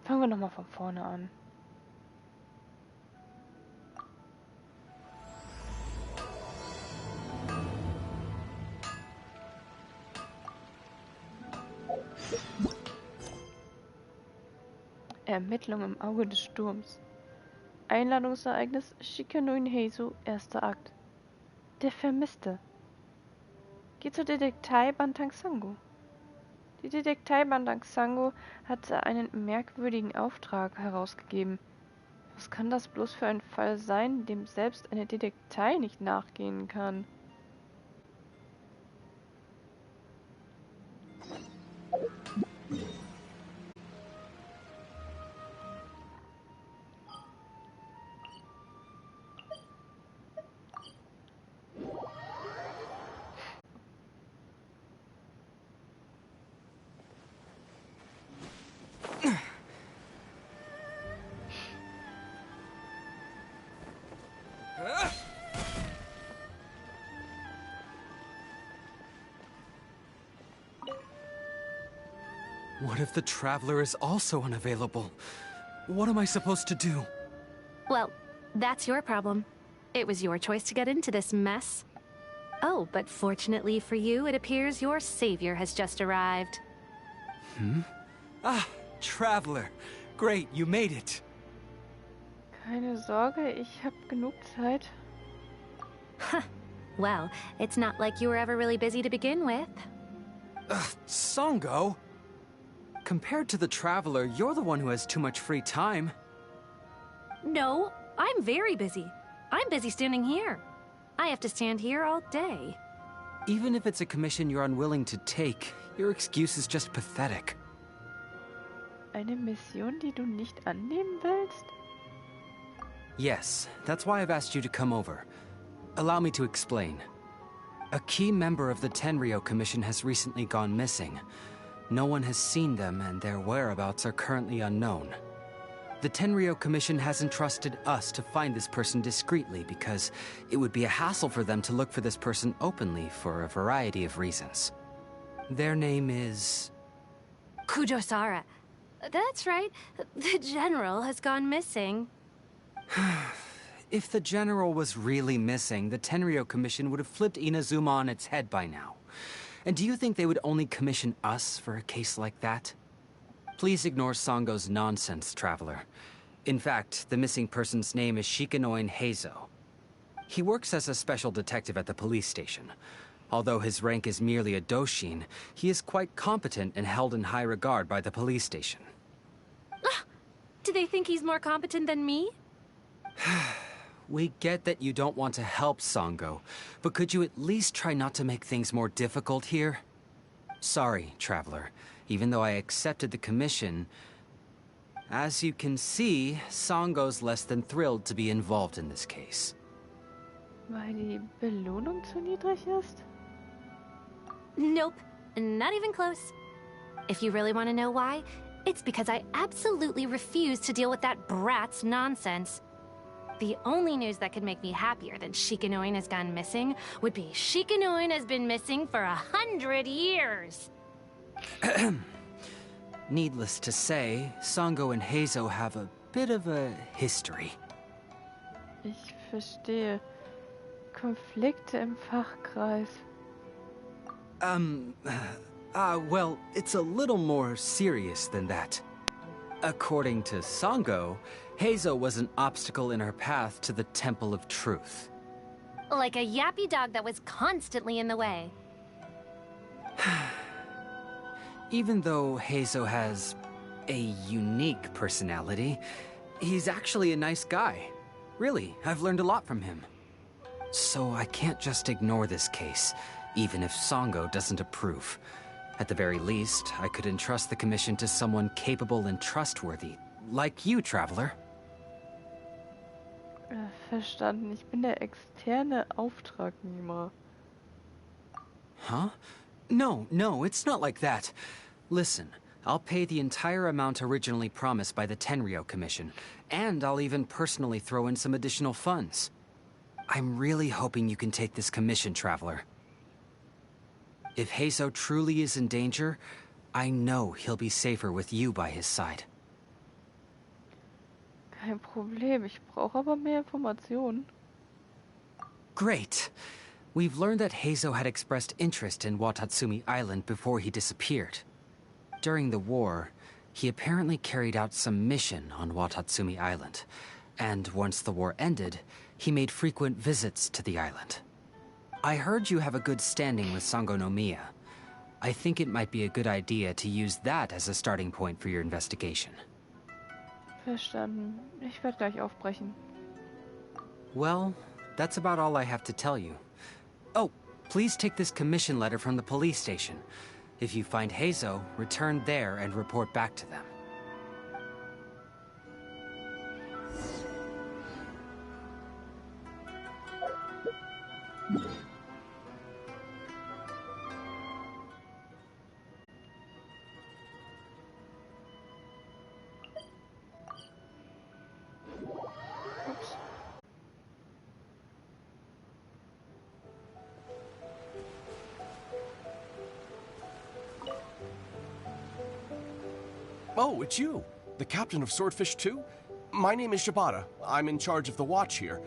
Fangen wir nochmal von vorne an. Ermittlung im Auge des Sturms. Einladungsereignis Shikanoin Heiso, erster Akt. Der Vermisste. Geht zur Detektei Bantang Sango. Die Detektei Bantang Sango hatte einen merkwürdigen Auftrag herausgegeben. Was kann das bloß für ein Fall sein, dem selbst eine Detektei nicht nachgehen kann? What if the Traveler is also unavailable? What am I supposed to do? Well, that's your problem. It was your choice to get into this mess. Oh, but fortunately for you, it appears your savior has just arrived. Ah, Traveler. Great, you made it. Keine Sorge, ich hab genug Zeit. Well, it's not like you were ever really busy to begin with. Sango? Compared to the Traveler, you're the one who has too much free time. No, I'm very busy. I'm busy standing here. I have to stand here all day. Even if it's a commission you're unwilling to take, your excuse is just pathetic. Eine Mission, die du nicht annehmen willst? Yes, that's why I've asked you to come over. Allow me to explain. A key member of the Tenryou Commission has recently gone missing. No one has seen them, and their whereabouts are currently unknown. The Tenryou Commission has entrusted us to find this person discreetly because it would be a hassle for them to look for this person openly for a variety of reasons. Their name is... Kujosara. That's right. The General has gone missing. If the General was really missing, the Tenryou Commission would have flipped Inazuma on its head by now. And do you think they would only commission us for a case like that? Please ignore Sango's nonsense, Traveler. In fact, the missing person's name is Shikanoin Heizo. He works as a special detective at the police station. Although his rank is merely a doshin, he is quite competent and held in high regard by the police station. Do they think he's more competent than me? We get that you don't want to help Sango, but could you at least try not to make things more difficult here? Sorry, Traveler. Even though I accepted the commission, as you can see, Sango's less than thrilled to be involved in this case. Weil die Belohnung zu niedrig ist? Nope, not even close. If you really want to know why, it's because I absolutely refuse to deal with that brat's nonsense. The only news that could make me happier than Shikanoin has gone missing would be Shikanoin has been missing for 100 years. Needless to say, Sango and Heizo have a bit of a history. Ich verstehe. Konflikte im Fachkreis. Well, it's a little more serious than that. According to Sango, Heizo was an obstacle in her path to the Temple of Truth. Like a yappy dog that was constantly in the way. Even though Heizo has a unique personality, he's actually a nice guy. Really, I've learned a lot from him. So I can't just ignore this case, even if Sango doesn't approve. At the very least, I could entrust the commission to someone capable and trustworthy, like you, Traveler. Verstanden. Ich bin der externe Auftragnehmer. Huh? No, it's not like that. Listen, I'll pay the entire amount originally promised by the Tenryou Commission, and I'll even personally throw in some additional funds. I'm really hoping you can take this commission, Traveler. If Heizo truly is in danger, I know he'll be safer with you by his side. Kein Problem, ich brauche aber mehr Informationen. Great. We've learned that Heizo had expressed interest in Watatsumi Island before he disappeared. During the war, he apparently carried out some mission on Watatsumi Island, and once the war ended, he made frequent visits to the island. I heard you have a good standing with Sangonomiya. I think it might be a good idea to use that as a starting point for your investigation. Verstanden. Ich werde gleich aufbrechen. Well, that's about all I have to tell you. Oh, please take this commission letter from the police station. If you find Heizo, return there and report back to them. Ups. Oh, it's you. The captain of Swordfish 2? My name is Shibata. I'm in charge of the watch here.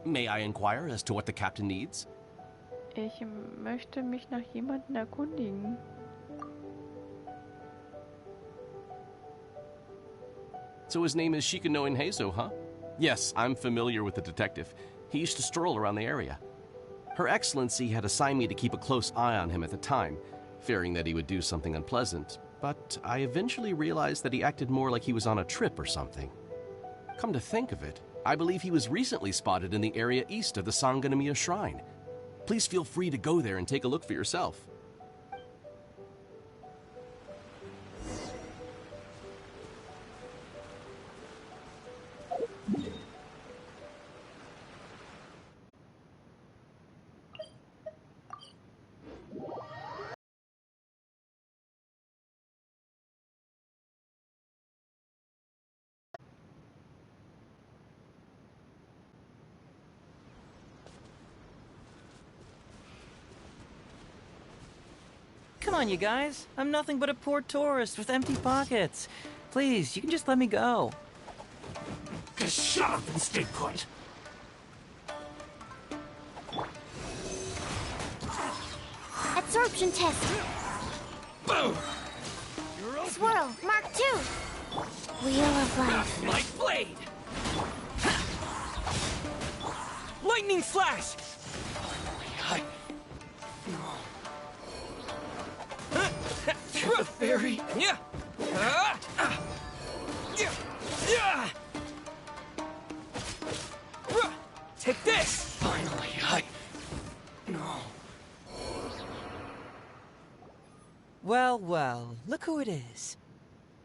May I inquire as to what the captain needs? Ich möchte mich nach jemandem erkundigen. So his name is Shikanoin Heizo, huh? Yes, I'm familiar with the detective. He used to stroll around the area. Her Excellency had assigned me to keep a close eye on him at the time, fearing that he would do something unpleasant, but I eventually realized that he acted more like he was on a trip or something. Come to think of it, I believe he was recently spotted in the area east of the Sangonomiya Shrine. Please feel free to go there and take a look for yourself. Come on, you guys. I'm nothing but a poor tourist with empty pockets. Please, you can just let me go. Just shut up and stay put. Absorption test. Boom! Swirl, Mark 2. Wheel of Life. My blade! Lightning flash! The fairy? Yeah! Take this! Finally, No. Well, well, look who it is.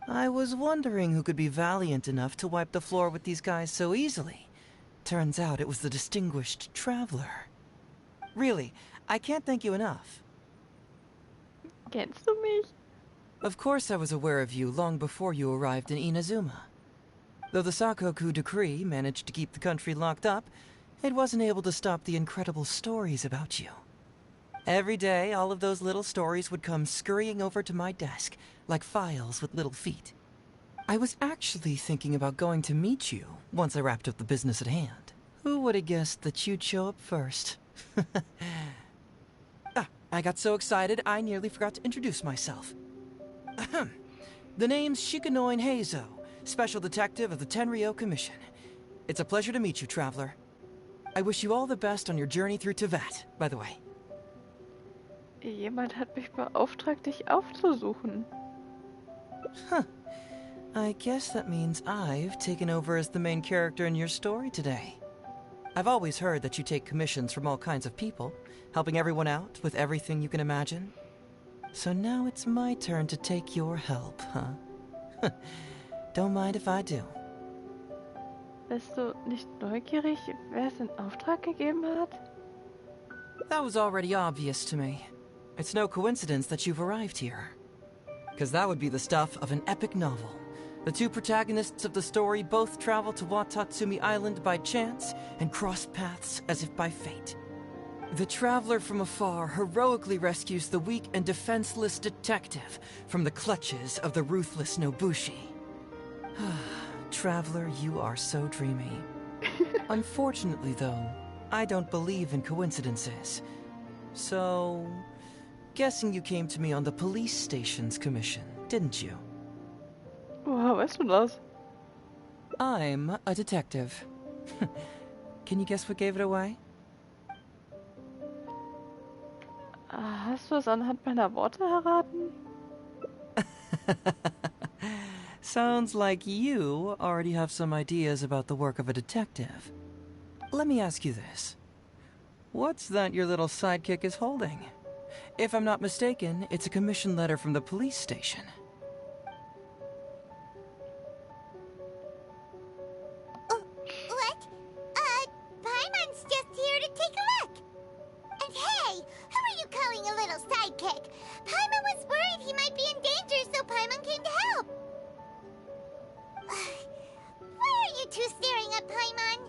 I was wondering who could be valiant enough to wipe the floor with these guys so easily. Turns out it was the distinguished traveler. Really, I can't thank you enough. Kennst du mich? Of course I was aware of you long before you arrived in Inazuma. Though the Sakoku decree managed to keep the country locked up, it wasn't able to stop the incredible stories about you. Every day, all of those little stories would come scurrying over to my desk, like files with little feet. I was actually thinking about going to meet you once I wrapped up the business at hand. Who would have guessed that you'd show up first? I got so excited I nearly forgot to introduce myself. Ahem. The name's Shikanoin Heizo, Special Detective of the Tenryou Commission. It's a pleasure to meet you, Traveler. I wish you all the best on your journey through Teyvat, by the way. Jemand hat mich beauftragt, dich aufzusuchen. Huh. I guess that means I've taken over as the main character in your story today. I've always heard that you take commissions from all kinds of people, helping everyone out with everything you can imagine. So now it's my turn to take your help, huh? Don't mind if I do. Bist du nicht neugierig, wer es in Auftrag gegeben hat? That was already obvious to me. It's no coincidence that you've arrived here. Because that would be the stuff of an epic novel. The two protagonists of the story both travel to Watatsumi Island by chance and cross paths as if by fate. The traveler from afar heroically rescues the weak and defenseless detective from the clutches of the ruthless Nobushi. Traveler, you are so dreamy. Unfortunately, though, I don't believe in coincidences. So, guessing you came to me on the police station's commission, didn't you? Woher weißt du das? I'm a detective. Can you guess what gave it away? Hast du es anhand meiner Worte erraten? Sounds like you already have some ideas about the work of a detective. Let me ask you this. What's that your little sidekick is holding? If I'm not mistaken, it's a commission letter from the police station. What? Paimon's just here to take a look. And hey, who are you calling a little sidekick? Paimon was worried he might be in danger, so Paimon came to help. Why are you two staring at Paimon?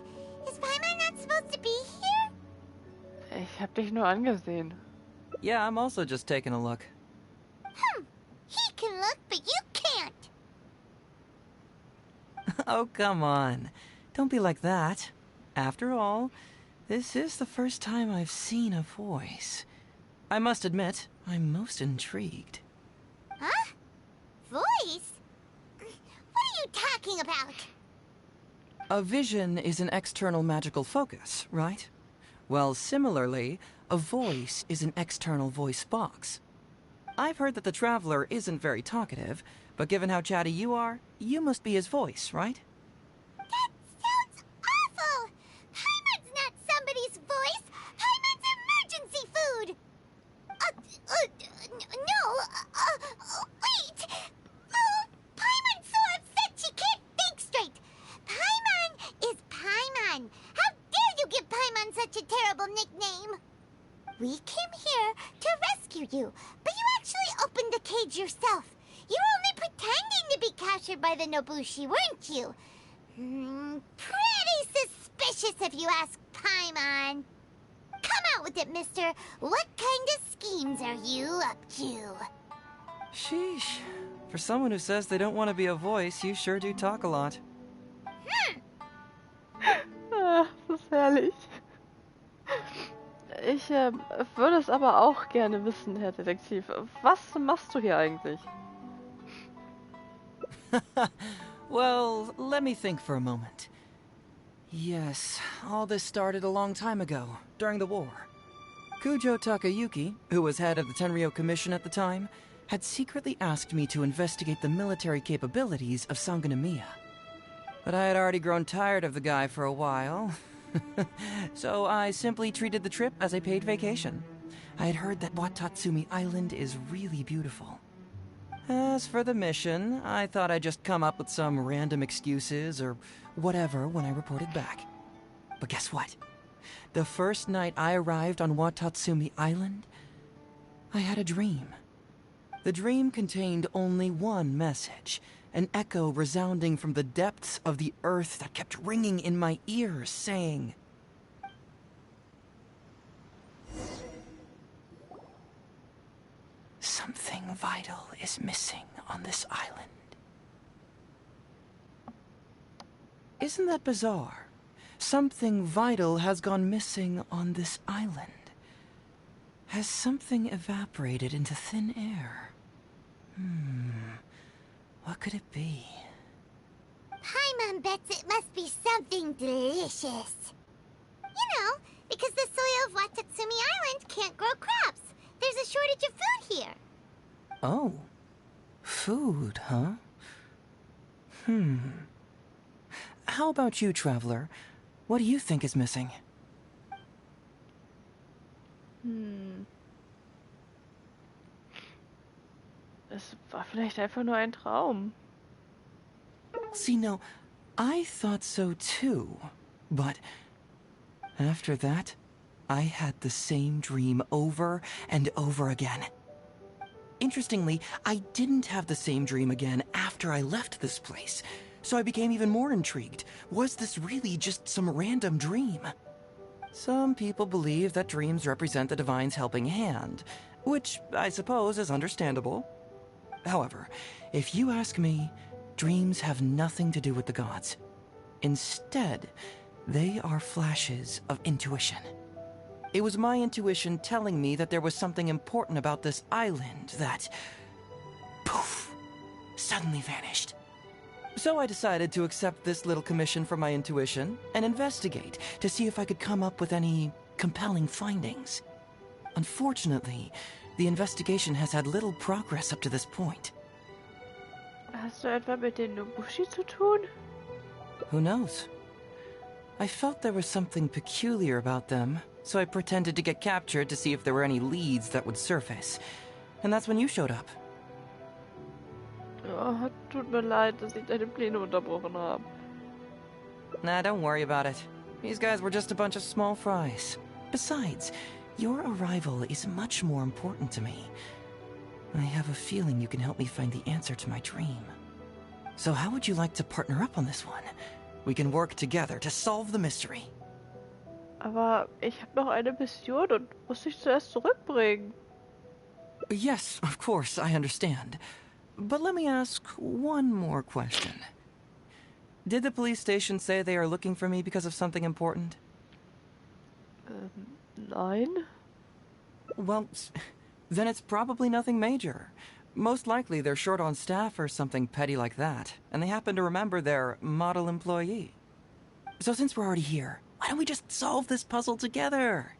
Is Paimon not supposed to be here? Ich hab dich nur angesehen. Yeah, I'm also just taking a look. He can look, but you can't. Oh, come on. Don't be like that. After all, this is the first time I've seen a voice. I must admit, I'm most intrigued. Huh? Voice? What are you talking about? A vision is an external magical focus, right? Well, similarly, a voice is an external voice box. I've heard that the Traveler isn't very talkative, but given how chatty you are, you must be his voice, right? That sounds awful! Paimon's not somebody's voice! Paimon's emergency food! Wait! Paimon's so upset she can't think straight! Paimon is Paimon! How dare you give Paimon such a terrible nickname? We came here to rescue you, but you actually opened the cage yourself. You were only pretending to be captured by the Nobushi, weren't you? Pretty suspicious if you ask Paimon. Come out with it, mister. What kind of schemes are you up to? Sheesh. For someone who says they don't want to be a voice, you sure do talk a lot. Ach, das ist herrlich. Ich würde es aber auch gerne wissen, Herr Detektiv. Was machst du hier eigentlich? Well, let me think for a moment. Yes, all this started a long time ago, during the war. Kujo Takayuki, who was head of the Tenryou Commission at the time, had secretly asked me to investigate the military capabilities of Sangonomiya. But I had already grown tired of the guy for a while, so I simply treated the trip as a paid vacation. I had heard that Watatsumi Island is really beautiful. As for the mission, I thought I'd just come up with some random excuses or whatever when I reported back. But guess what? The first night I arrived on Watatsumi Island, I had a dream. The dream contained only one message, an echo resounding from the depths of the earth that kept ringing in my ears, saying, "Something vital is missing on this island." Isn't that bizarre? Something vital has gone missing on this island. Has something evaporated into thin air? What could it be? Paimon bets it must be something delicious. You know, because the soil of Watatsumi Island can't grow crops. There's a shortage of food here. Oh. Food, huh? How about you, Traveler? What do you think is missing? Es war vielleicht einfach nur ein Traum. See, no, I thought so too. But after that, I had the same dream over and over again. Interestingly, I didn't have the same dream again after I left this place, so I became even more intrigued. Was this really just some random dream? Some people believe that dreams represent the divine's helping hand, which I suppose is understandable. However, if you ask me, dreams have nothing to do with the gods. Instead, they are flashes of intuition. It was my intuition telling me that there was something important about this island that, poof, suddenly vanished. So I decided to accept this little commission from my intuition and investigate to see if I could come up with any compelling findings. Unfortunately, the investigation has had little progress up to this point. Hast du etwa mit den Nobushi zu tun? Who knows? I felt there was something peculiar about them, so I pretended to get captured to see if there were any leads that would surface. And that's when you showed up. Oh, tut mir leid, dass ich deine Pläne unterbrochen habe. Nah, don't worry about it. These guys were just a bunch of small fries. Besides, your arrival is much more important to me. I have a feeling you can help me find the answer to my dream. So how would you like to partner up on this one? We can work together to solve the mystery. Aber ich habe noch eine Mission und muss dich zuerst zurückbringen. Yes, of course, I understand. But let me ask one more question. Did the police station say they are looking for me because of something important? Nein. Well, then it's probably nothing major. Most likely they're short on staff or something petty like that, and they happen to remember their model employee. So since we're already here, why don't we just solve this puzzle together?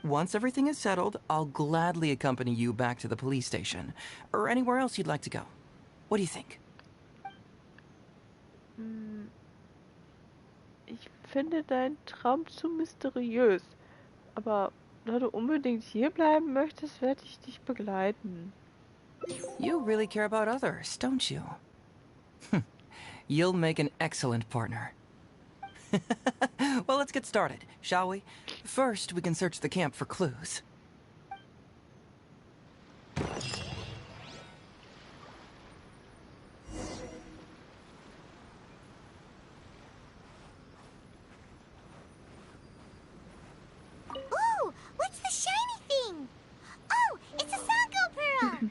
Once everything is settled, I'll gladly accompany you back to the police station, or anywhere else you'd like to go. What do you think? Ich finde deinen Traum zu mysteriös. Aber da du unbedingt hier bleiben möchtest, werde ich dich begleiten. You really care about others, don't you? You'll make an excellent partner. Well, let's get started, shall we? First, we can search the camp for clues. Ooh, what's the shiny thing? Oh, it's a Sango Pearl!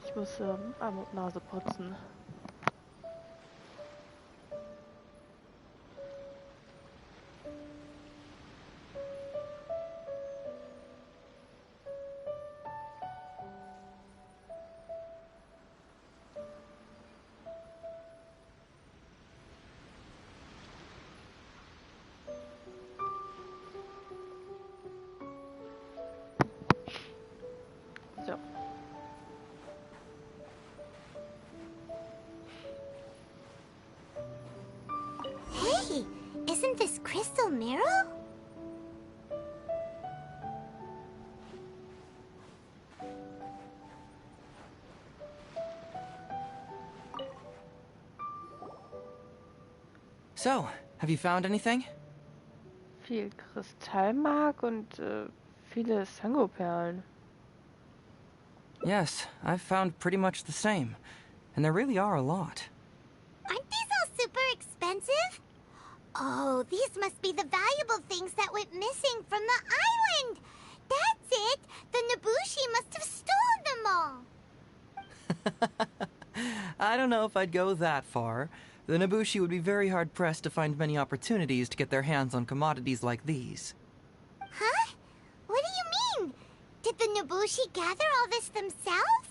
Ich muss Arm und Nase putzen. So. Hey, isn't this crystal mirror? So, have you found anything? Viel Kristallmark und viele Sango-Perlen. Yes, I've found pretty much the same. And there really are a lot. Aren't these all super expensive? Oh, these must be the valuable things that went missing from the island! That's it! The Nobushi must have stolen them all! I don't know if I'd go that far. The Nobushi would be very hard-pressed to find many opportunities to get their hands on commodities like these. Huh? What do you mean? Did the Nobushi gather all this themselves?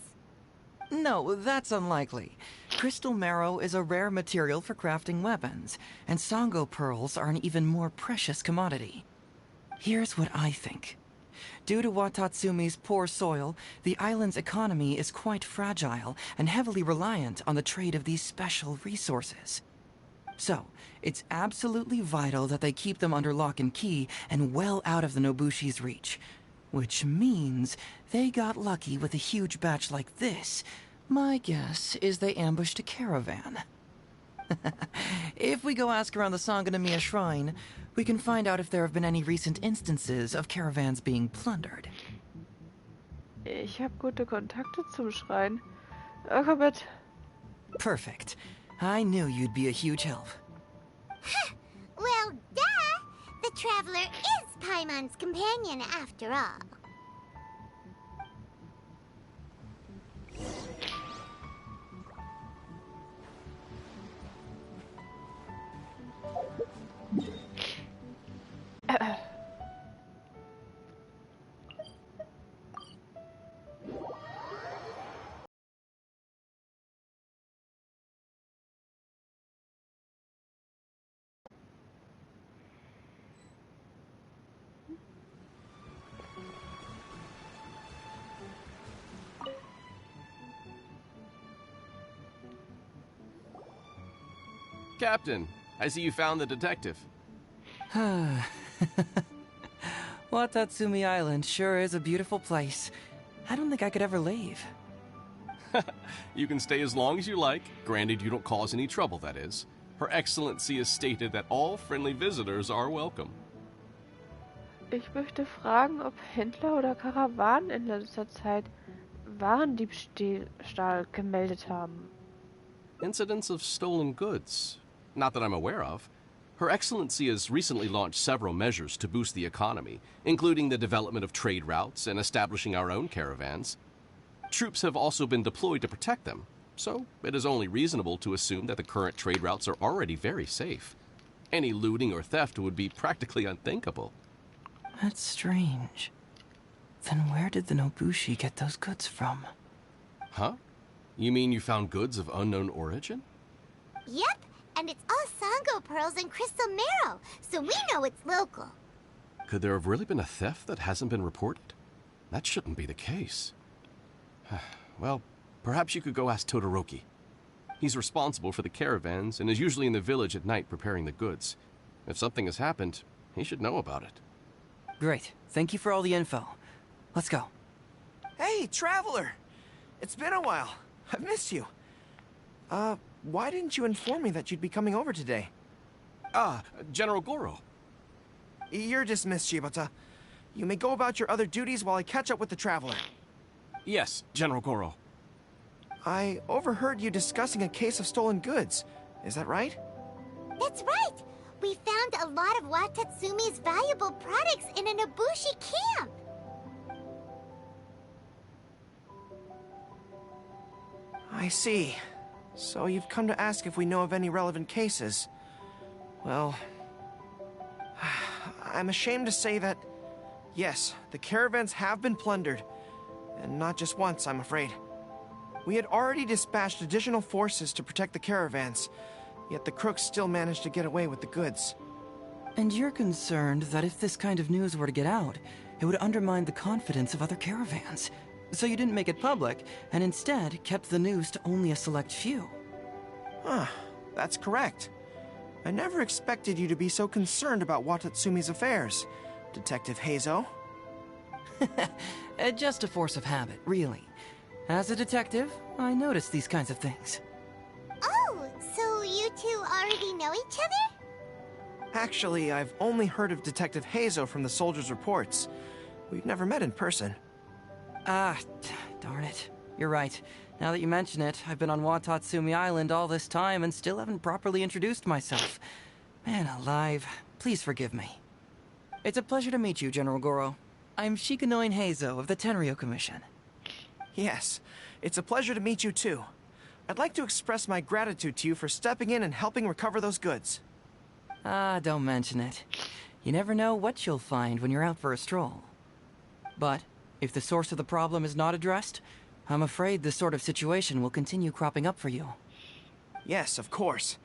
No, that's unlikely. Crystal marrow is a rare material for crafting weapons, and Sango pearls are an even more precious commodity. Here's what I think. Due to Watatsumi's poor soil, the island's economy is quite fragile and heavily reliant on the trade of these special resources. So, it's absolutely vital that they keep them under lock and key and well out of the Nobushi's reach. Which means they got lucky with a huge batch like this. My guess is they ambushed a caravan. If we go ask around the Sangonomiya Shrine, we can find out if there have been any recent instances of caravans being plundered. Ich habe gute Kontakte zum Schrein. Komm mit. Perfect. I knew you'd be a huge help. Well, duh! The Traveler is Paimon's companion after all. Captain, I see you found the detective. Watatsumi Island sure is a beautiful place. I don't think I could ever leave. You can stay as long as you like, granted you don't cause any trouble, that is. Her Excellency has stated that all friendly visitors are welcome. Ich möchte fragen, ob Händler oder Karawanen in letzter Zeit Warendiebstahl gemeldet haben. Incidents of stolen goods? Not that I'm aware of. Her Excellency has recently launched several measures to boost the economy, including the development of trade routes and establishing our own caravans. Troops have also been deployed to protect them, so it is only reasonable to assume that the current trade routes are already very safe. Any looting or theft would be practically unthinkable. That's strange. Then where did the Nobushi get those goods from? Huh? You mean you found goods of unknown origin? Yep, and it's all Sango pearls and crystal marrow, so we know it's local. Could there have really been a theft that hasn't been reported? That shouldn't be the case. Well, perhaps you could go ask Todoroki. He's responsible for the caravans and is usually in the village at night preparing the goods. If something has happened, he should know about it. Great. Thank you for all the info. Let's go. Hey, traveler! It's been a while. I've missed you. Why didn't you inform me that you'd be coming over today? General Goro. You're dismissed, Shibata. You may go about your other duties while I catch up with the traveler. Yes, General Goro. I overheard you discussing a case of stolen goods. Is that right? That's right! We found a lot of Watatsumi's valuable products in a Nobushi camp! I see. So you've come to ask if we know of any relevant cases. Well, I'm ashamed to say that, yes, the caravans have been plundered. And not just once, I'm afraid. We had already dispatched additional forces to protect the caravans, yet the crooks still managed to get away with the goods. And you're concerned that if this kind of news were to get out, it would undermine the confidence of other caravans. So you didn't make it public, and instead kept the news to only a select few. That's correct. I never expected you to be so concerned about Watatsumi's affairs, Detective Heizo. Just a force of habit, really. As a detective, I notice these kinds of things. Oh, so you two already know each other? Actually, I've only heard of Detective Heizo from the soldiers' reports. We've never met in person. Darn it. You're right. Now that you mention it, I've been on Watatsumi Island all this time and still haven't properly introduced myself. Man alive, please forgive me. It's a pleasure to meet you, General Goro. I'm Shikanoin Heizo of the Tenryo Commission. Yes, it's a pleasure to meet you too. I'd like to express my gratitude to you for stepping in and helping recover those goods. Don't mention it. You never know what you'll find when you're out for a stroll. But if the source of the problem is not addressed, I'm afraid this sort of situation will continue cropping up for you. Yes, of course.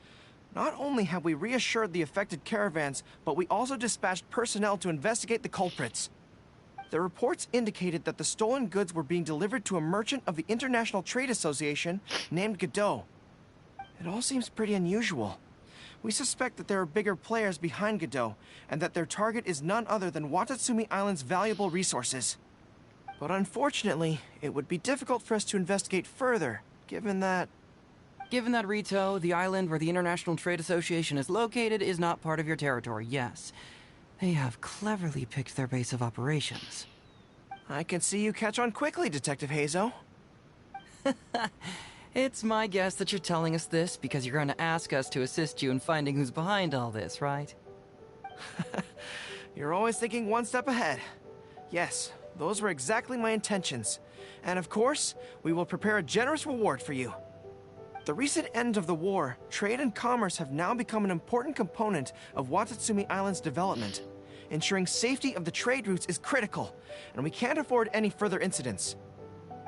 Not only have we reassured the affected caravans, but we also dispatched personnel to investigate the culprits. The reports indicated that the stolen goods were being delivered to a merchant of the International Trade Association named Godot. It all seems pretty unusual. We suspect that there are bigger players behind Godot, and that their target is none other than Watatsumi Island's valuable resources. But unfortunately, it would be difficult for us to investigate further, given that... Given that, Rito, the island where the International Trade Association is located is not part of your territory, yes. They have cleverly picked their base of operations. I can see you catch on quickly, Detective Heizo. It's my guess that you're telling us this because you're going to ask us to assist you in finding who's behind all this, right? You're always thinking one step ahead. Yes, those were exactly my intentions. And of course, we will prepare a generous reward for you. The recent end of the war, trade and commerce have now become an important component of Watatsumi Island's development. Ensuring safety of the trade routes is critical, and we can't afford any further incidents.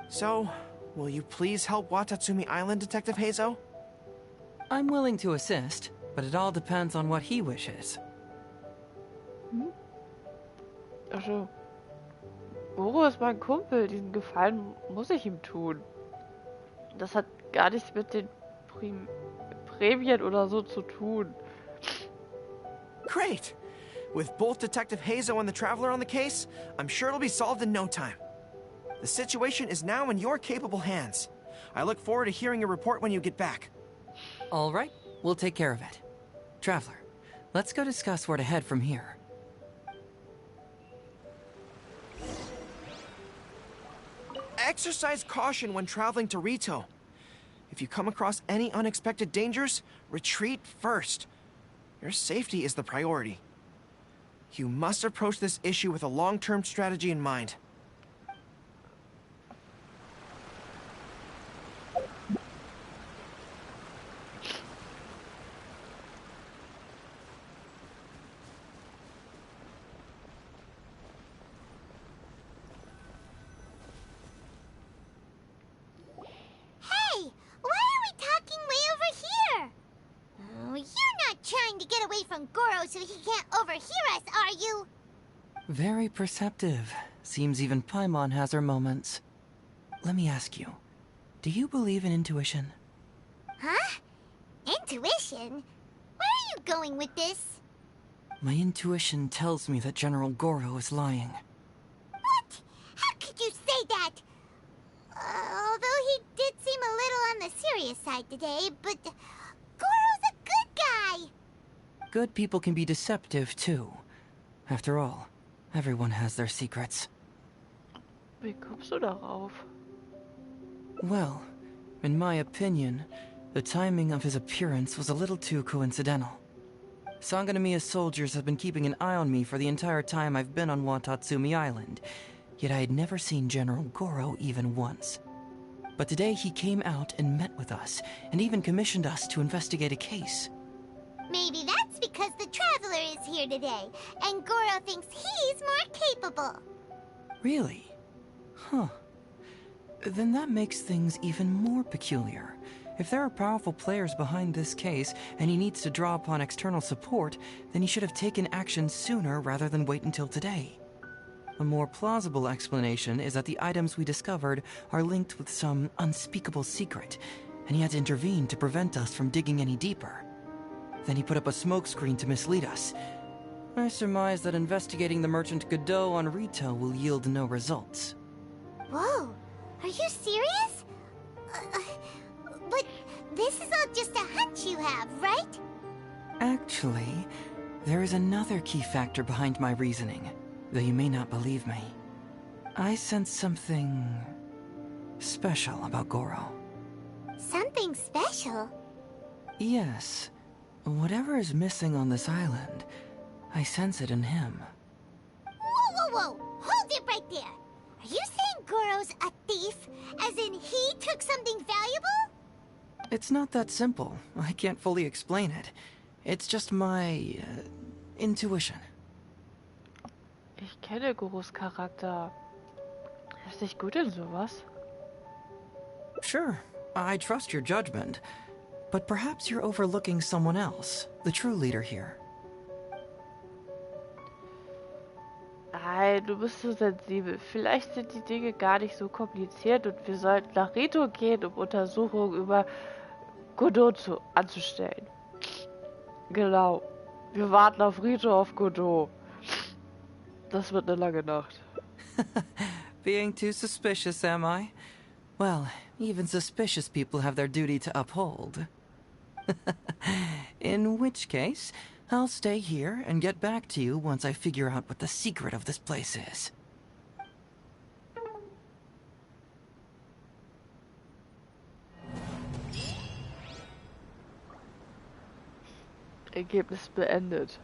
So, will you please help Watatsumi Island, Detective Heizo? I'm willing to assist, but it all depends on what he wishes. Also, Goro ist mein Kumpel. Diesen Gefallen muss ich ihm tun. Das hat gar nichts mit den Prämien oder so zu tun. Great! With both Detective Hazo and the Traveler on the case, I'm sure it'll be solved in no time. The situation is now in your capable hands. I look forward to hearing your report when you get back. All right, we'll take care of it. Traveler, let's go discuss where to head from here. Exercise caution when traveling to Rito. If you come across any unexpected dangers, retreat first. Your safety is the priority. You must approach this issue with a long-term strategy in mind. Hey, why are we talking way over here? Oh, you're not trying to get away from Goro so he can't overhear us, are you? Very perceptive. Seems even Paimon has her moments. Let me ask you, do you believe in intuition? Huh? Intuition? Where are you going with this? My intuition tells me that General Goro is lying. What? How could you say that? Although he did seem a little on the serious side today, but Goro's a good guy. Good people can be deceptive, too. After all, everyone has their secrets. Wie kommst du darauf? Well, in my opinion, the timing of his appearance was a little too coincidental. Sangonomiya's soldiers have been keeping an eye on me for the entire time I've been on Watatsumi Island, yet I had never seen General Goro even once. But today he came out and met with us, and even commissioned us to investigate a case. Maybe that's because the Traveler is here today, and Goro thinks he's more capable. Really? Huh. Then that makes things even more peculiar. If there are powerful players behind this case, and he needs to draw upon external support, then he should have taken action sooner rather than wait until today. A more plausible explanation is that the items we discovered are linked with some unspeakable secret, and he had to intervene to prevent us from digging any deeper. Then he put up a smokescreen to mislead us. I surmise that investigating the merchant Godot on Rito will yield no results. Whoa, are you serious? But this is all just a hunch you have, right? Actually, there is another key factor behind my reasoning, though you may not believe me. I sense something special about Goro. Something special? Yes. Whatever is missing on this island, I sense it in him. Whoa! Hold it right there! Are you saying Goro's a thief? As in he took something valuable? It's not that simple. I can't fully explain it. It's just my intuition. Ich kenne Goros Charakter. Er ist nicht gut in sowas. Sure, I trust your judgment. But perhaps you're overlooking someone else, the true leader here. Nein, du bist so sensibel. Vielleicht sind die Dinge gar nicht so kompliziert und wir sollten nach Rito gehen, um Untersuchungen über Godot anzustellen. Genau. Wir warten auf Rito, auf Godot. Das wird eine lange Nacht. Being too suspicious, am I? Well, even suspicious people have their duty to uphold. In which case, I'll stay here and get back to you once I figure out what the secret of this place is. Ergebnis beendet.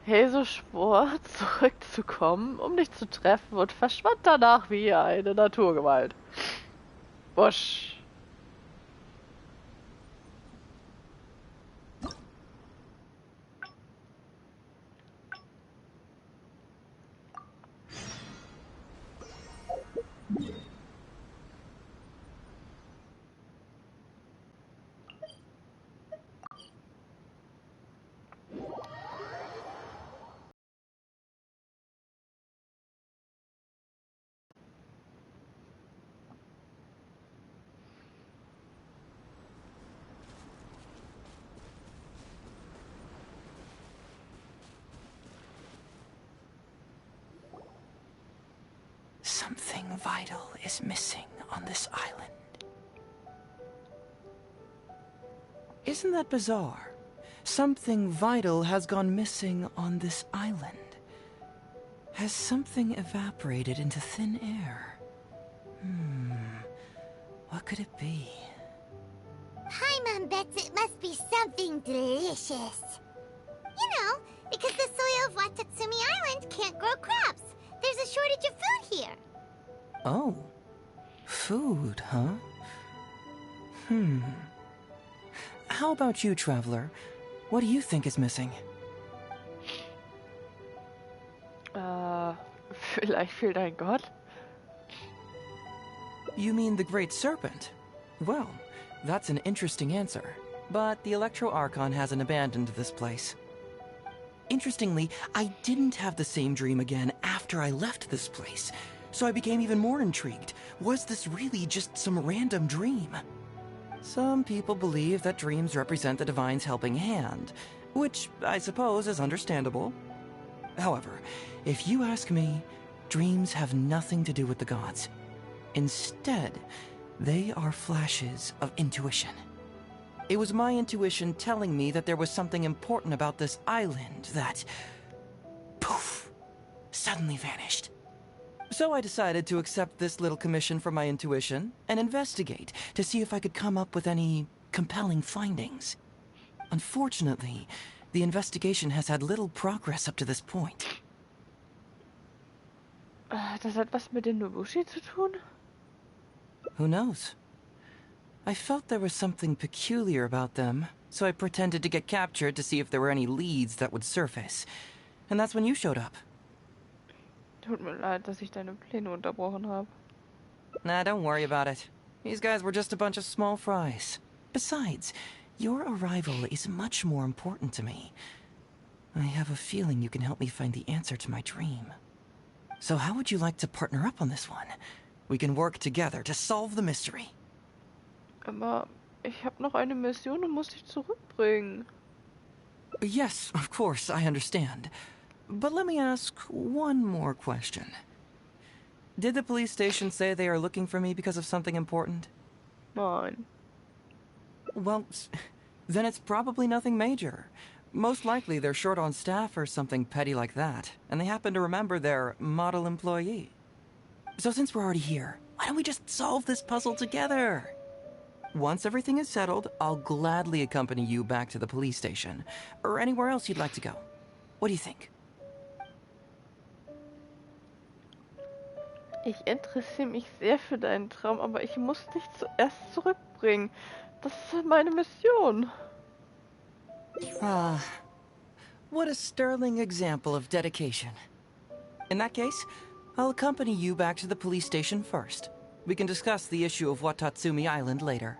Hazel schwor, zurückzukommen, um dich zu treffen und verschwand danach wie eine Naturgewalt. Wusch. Something vital is missing on this island. Isn't that bizarre? Something vital has gone missing on this island. Has something evaporated into thin air? What could it be? Paimon bets it must be something delicious. You know, because the soil of Watatsumi Island can't grow crops. There's a shortage of food here. Oh. Food, huh? How about you, Traveler? What do you think is missing? Vielleicht fehlt ein Gott? You mean the Great Serpent? Well, that's an interesting answer. But the Electro Archon hasn't abandoned this place. Interestingly, I didn't have the same dream again after I left this place, so I became even more intrigued. Was this really just some random dream? Some people believe that dreams represent the Divine's helping hand, which I suppose is understandable. However, if you ask me, dreams have nothing to do with the gods. Instead, they are flashes of intuition. It was my intuition telling me that there was something important about this island that, poof, suddenly vanished. So I decided to accept this little commission from my intuition and investigate to see if I could come up with any compelling findings. Unfortunately, the investigation has had little progress up to this point. Das hat was mit den Nobushi zu tun? Who knows? I felt there was something peculiar about them, so I pretended to get captured to see if there were any leads that would surface. And that's when you showed up. Tut mir leid, dass ich deine Pläne unterbrochen habe. Nah, don't worry about it. These guys were just a bunch of small fries. Besides, your arrival is much more important to me. I have a feeling you can help me find the answer to my dream. So how would you like to partner up on this one? We can work together to solve the mystery. Aber ich habe noch eine Mission und muss dich zurückbringen. Yes, of course, I understand. But let me ask one more question. Did the police station say they are looking for me because of something important? Nein. Well, then it's probably nothing major. Most likely they're short on staff or something petty like that, and they happen to remember their model employee. So since we're already here, why don't we just solve this puzzle together? Once everything is settled, I'll gladly accompany you back to the police station, or anywhere else you'd like to go. What do you think? Ich interessiere mich sehr für deinen Traum, aber ich muss dich zuerst zurückbringen. Das ist meine Mission. What a sterling example of dedication. In that case, I'll accompany you back to the police station first. We can discuss the issue of Watatsumi Island later.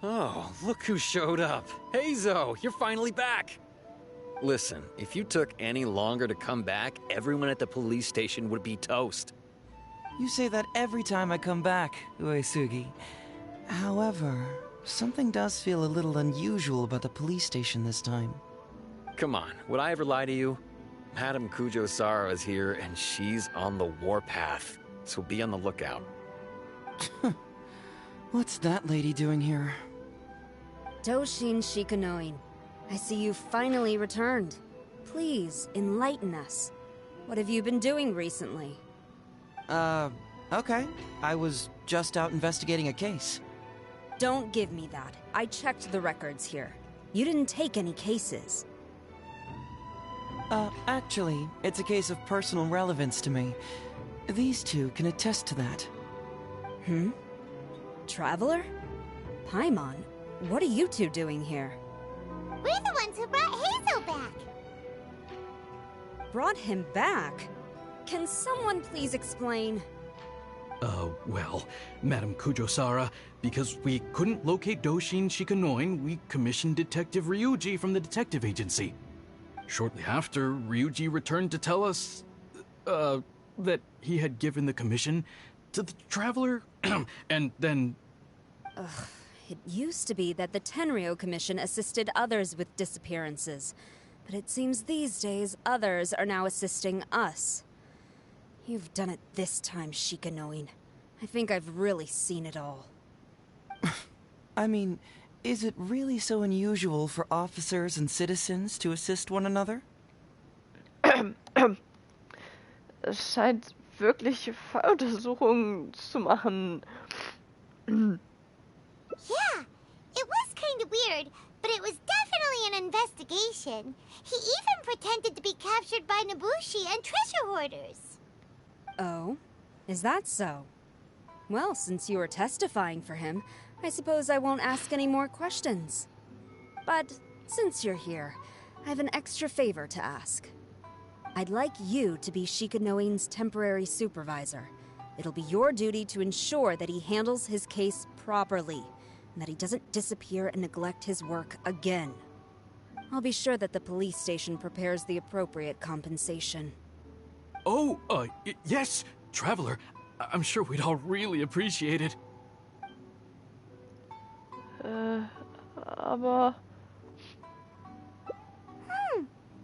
Oh, look who showed up. Heizo, you're finally back. Listen, if you took any longer to come back, everyone at the police station would be toast. You say that every time I come back, Uesugi. However, something does feel a little unusual about the police station this time. Come on, would I ever lie to you? Madame Kujo-Sara is here, and she's on the warpath, so be on the lookout. What's that lady doing here? Doshin Shikanoin, I see you finally returned. Please, enlighten us. What have you been doing recently? Okay. I was just out investigating a case. Don't give me that. I checked the records here. You didn't take any cases. Actually, it's a case of personal relevance to me. These two can attest to that. Traveler? Paimon, what are you two doing here? We're the ones who brought Hazel back. Brought him back? Can someone please explain? Well, Madam Kujo-Sara, because we couldn't locate Doshin Shikanoin, we commissioned Detective Ryuji from the detective agency. Shortly after, Ryuji returned to tell us, that he had given the commission to the Traveler, and then... It used to be that the Tenryo Commission assisted others with disappearances, but it seems these days others are now assisting us. You've done it this time, Shikanoin. I think I've really seen it all. I mean, is it really so unusual for officers and citizens to assist one another? Es scheint wirklich Falluntersuchungen zu machen. Yeah, it was kind of weird, but it was definitely an investigation. He even pretended to be captured by Nobushi and treasure hoarders. Oh? Is that so? Well, since you are testifying for him, I suppose I won't ask any more questions. But since you're here, I have an extra favor to ask. I'd like you to be Shikanoin's temporary supervisor. It'll be your duty to ensure that he handles his case properly, and that he doesn't disappear and neglect his work again. I'll be sure that the police station prepares the appropriate compensation. Oh, yes, Traveler. I'm sure we'd all really appreciate it. Aber...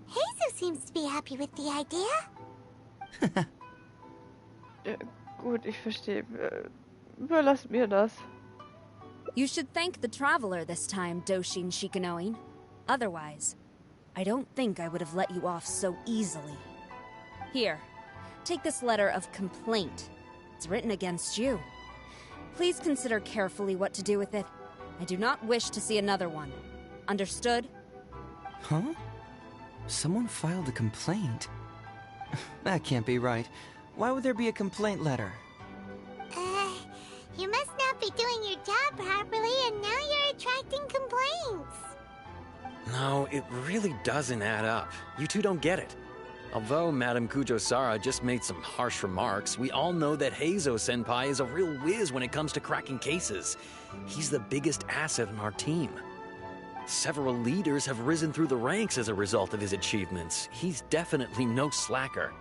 Hazel seems to be happy with the idea. Ja, gut, ich verstehe. Überlass mir das. You should thank the Traveler this time, Doshin Shikanoin. Otherwise, I don't think I would have let you off so easily. Here, take this letter of complaint. It's written against you. Please consider carefully what to do with it. I do not wish to see another one. Understood? Huh? Someone filed a complaint? That can't be right. Why would there be a complaint letter? You must not be doing your job properly, and now you're attracting complaints. No, it really doesn't add up. You two don't get it. Although Madam Kujo-Sara just made some harsh remarks, we all know that Heizo-senpai is a real whiz when it comes to cracking cases. He's the biggest asset in our team. Several leaders have risen through the ranks as a result of his achievements. He's definitely no slacker.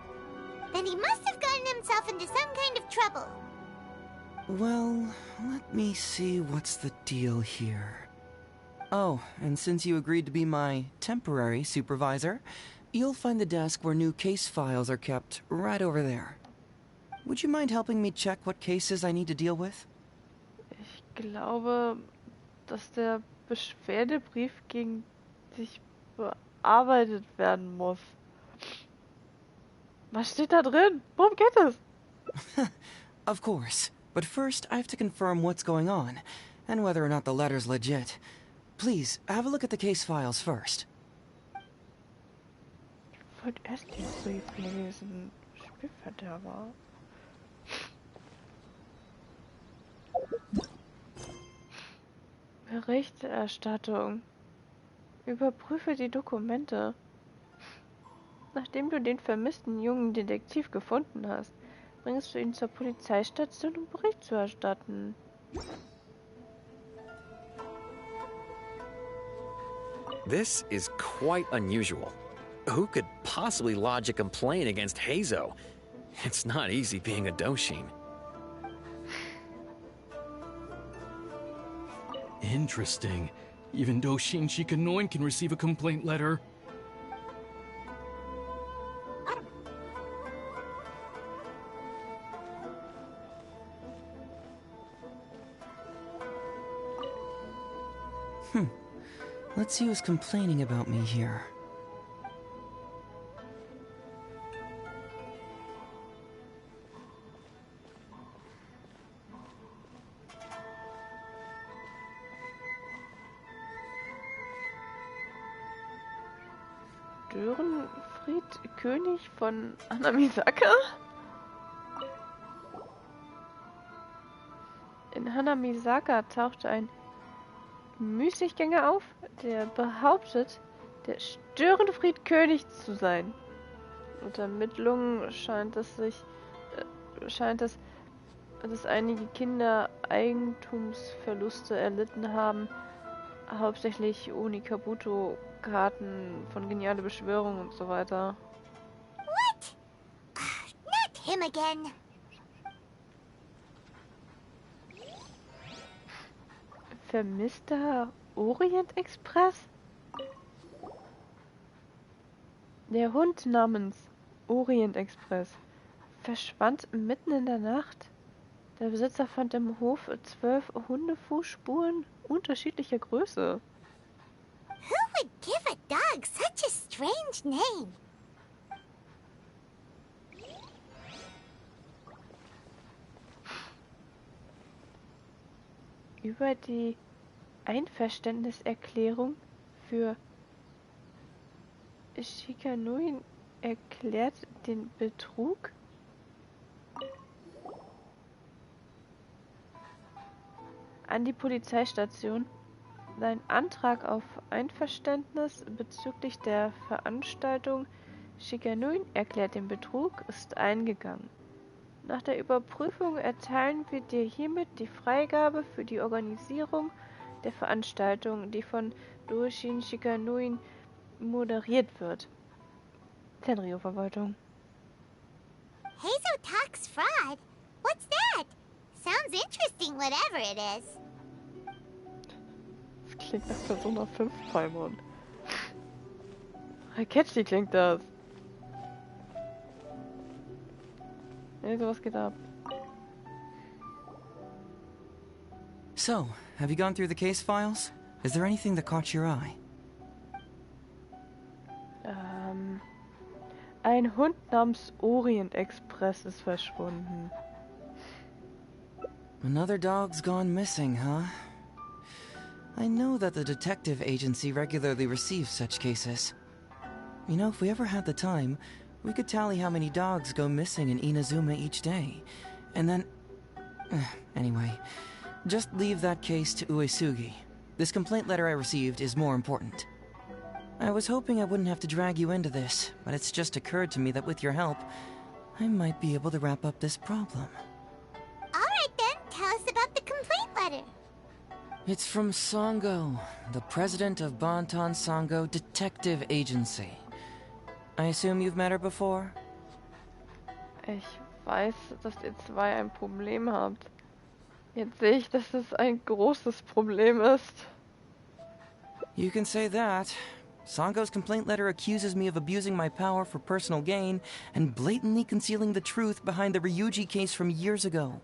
Then he must have gotten himself into some kind of trouble. Well, let me see what's the deal here. Oh, and since you agreed to be my temporary supervisor, you'll find the desk where new case files are kept right over there. Would you mind helping me check what cases I need to deal with? Ich glaube, dass der Beschwerdebrief gegen dich bearbeitet werden muss. Was steht da drin? Worum geht es? Of course. But first, I have to confirm what's going on, and whether or not the letter's legit. Please, have a look at the case files first. Ich wollte erst den Brief lesen. Spielverderber. Berichterstattung. Überprüfe die Dokumente. Nachdem du den vermissten jungen Detektiv gefunden hast, bringst du ihn zur Polizeistation, um Bericht zu erstatten. This is quite unusual. Who could possibly lodge a complaint against Heizo? It's not easy being a Doshin. Interesting. Even Doshin Shikanoin can receive a complaint letter. Let's see who's complaining about me here. Fried, König von Hanamisaka? In Hanamisaka tauchte ein Müßiggänger auf, der behauptet, der Störenfried König zu sein. Unter Ermittlungen scheint es, dass einige Kinder Eigentumsverluste erlitten haben, hauptsächlich ohne Kabuto-Karten von geniale Beschwörung und so weiter. What? Not him again. Vermisster Orient Express? Der Hund namens Orient Express verschwand mitten in der Nacht. Der Besitzer fand im Hof 12 Hundefußspuren unterschiedlicher Größe. Who would give a dog such a strange name? Über die Einverständniserklärung für Shikanuin erklärt den Betrug. An die Polizeistation. Dein Antrag auf Einverständnis bezüglich der Veranstaltung Shikanuin erklärt den Betrug ist eingegangen. Nach der Überprüfung erteilen wir dir hiermit die Freigabe für die Organisierung der Veranstaltung, die von Doshin Shikanuin moderiert wird. Tenryo-Verwaltung. Hazel talks fraud? What's that? Sounds interesting, whatever it is. Das klingt nach Persona 5, Paimon. Catchy klingt das. Ja, sowas geht ab. So, have you gone through the case files? Is there anything that caught your eye? Ein Hund namens Orient Express ist verschwunden. Another dog's gone missing, huh? I know that the detective agency regularly receives such cases. You know, if we ever had the time, we could tally how many dogs go missing in Inazuma each day. And then... Anyway, just leave that case to Uesugi. This complaint letter I received is more important. I was hoping I wouldn't have to drag you into this, but it's just occurred to me that with your help, I might be able to wrap up this problem. Alright then, tell us about the complaint letter. It's from Sango, the president of Bantan Sango Detective Agency. I assume you've met her before? Ich weiß, dass ihr zwei ein Problem habt. Jetzt sehe ich, dass es ein großes Problem ist. You can say that. Sango's complaint letter accuses me of abusing my power for personal gain and blatantly concealing the truth behind the Ryuji case from years ago.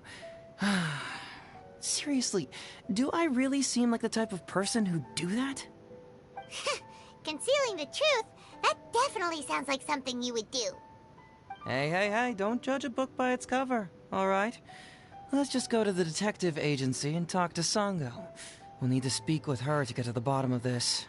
Seriously, do I really seem like the type of person who'd do that? Concealing the truth? That definitely sounds like something you would do. Hey, don't judge a book by its cover, alright? Let's just go to the detective agency and talk to Sango. We'll need to speak with her to get to the bottom of this.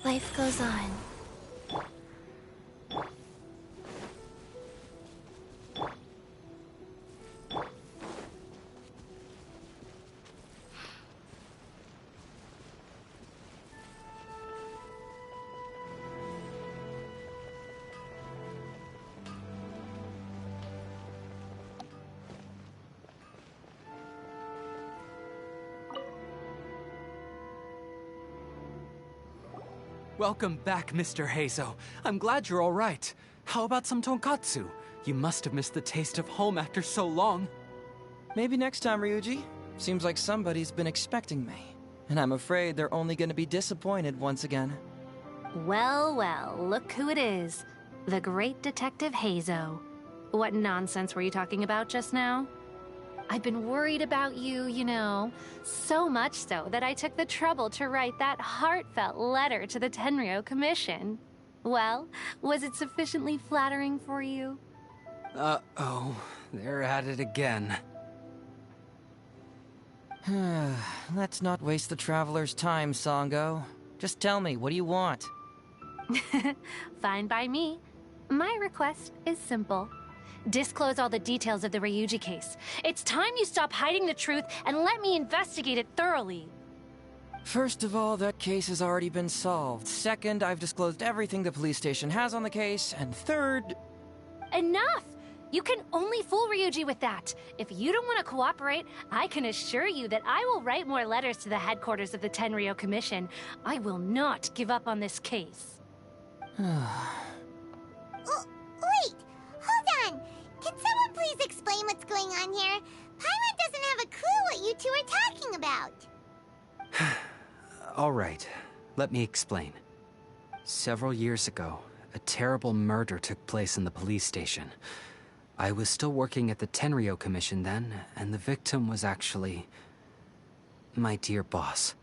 Life goes on. Welcome back, Mr. Heizo. I'm glad you're all right. How about some tonkatsu? You must have missed the taste of home after so long. Maybe next time, Ryuji. Seems like somebody's been expecting me. And I'm afraid they're only gonna be disappointed once again. Well, well, look who it is. The great Detective Heizo. What nonsense were you talking about just now? I've been worried about you, you know. So much so that I took the trouble to write that heartfelt letter to the Tenryou Commission. Well, was it sufficiently flattering for you? Uh-oh, they're at it again. Let's not waste the traveler's time, Sango. Just tell me, what do you want? Fine by me. My request is simple. Disclose all the details of the Ryuji case. It's time you stop hiding the truth and let me investigate it thoroughly. First of all, that case has already been solved. Second, I've disclosed everything the police station has on the case. And third... Enough! You can only fool Ryuji with that. If you don't want to cooperate, I can assure you that I will write more letters to the headquarters of the Tenryou Commission. I will not give up on this case. Wait! Hold on! Can someone please explain what's going on here? Paimon doesn't have a clue what you two are talking about. All right, let me explain. Several years ago, a terrible murder took place in the police station. I was still working at the Tenryou Commission then, and the victim was actually my dear boss.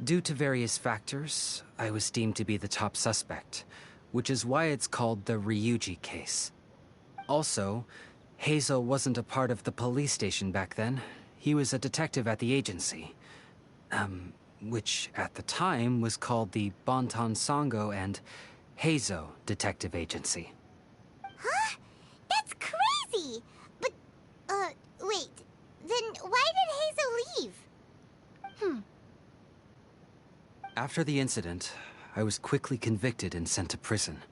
Due to various factors, I was deemed to be the top suspect, which is why it's called the Ryuji case. Also, Heizo wasn't a part of the police station back then. He was a detective at the agency. Which at the time was called the Bonton Sango and Heizo Detective Agency. Huh? That's crazy! But, wait. Then why did Heizo leave? After the incident, I was quickly convicted and sent to prison.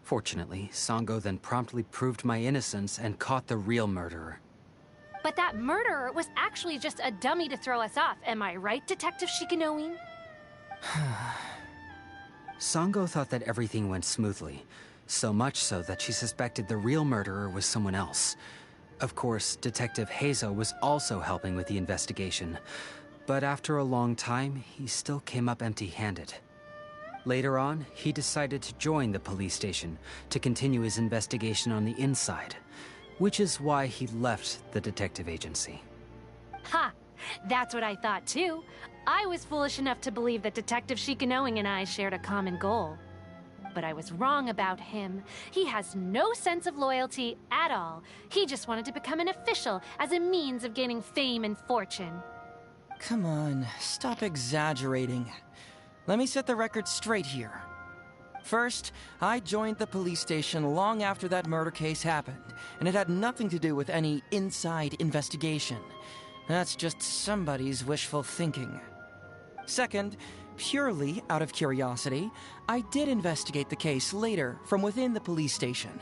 Fortunately, Sango then promptly proved my innocence and caught the real murderer. But that murderer was actually just a dummy to throw us off, am I right, Detective Shikanoin? Sango thought that everything went smoothly, so much so that she suspected the real murderer was someone else. Of course, Detective Heizo was also helping with the investigation, but after a long time, he still came up empty-handed. Later on, he decided to join the police station to continue his investigation on the inside, which is why he left the detective agency. Ha! That's what I thought too. I was foolish enough to believe that Detective Shikanoin and I shared a common goal. But I was wrong about him. He has no sense of loyalty at all. He just wanted to become an official as a means of gaining fame and fortune. Come on, stop exaggerating. Let me set the record straight here. First, I joined the police station long after that murder case happened, and it had nothing to do with any inside investigation. That's just somebody's wishful thinking. Second, purely out of curiosity, I did investigate the case later from within the police station.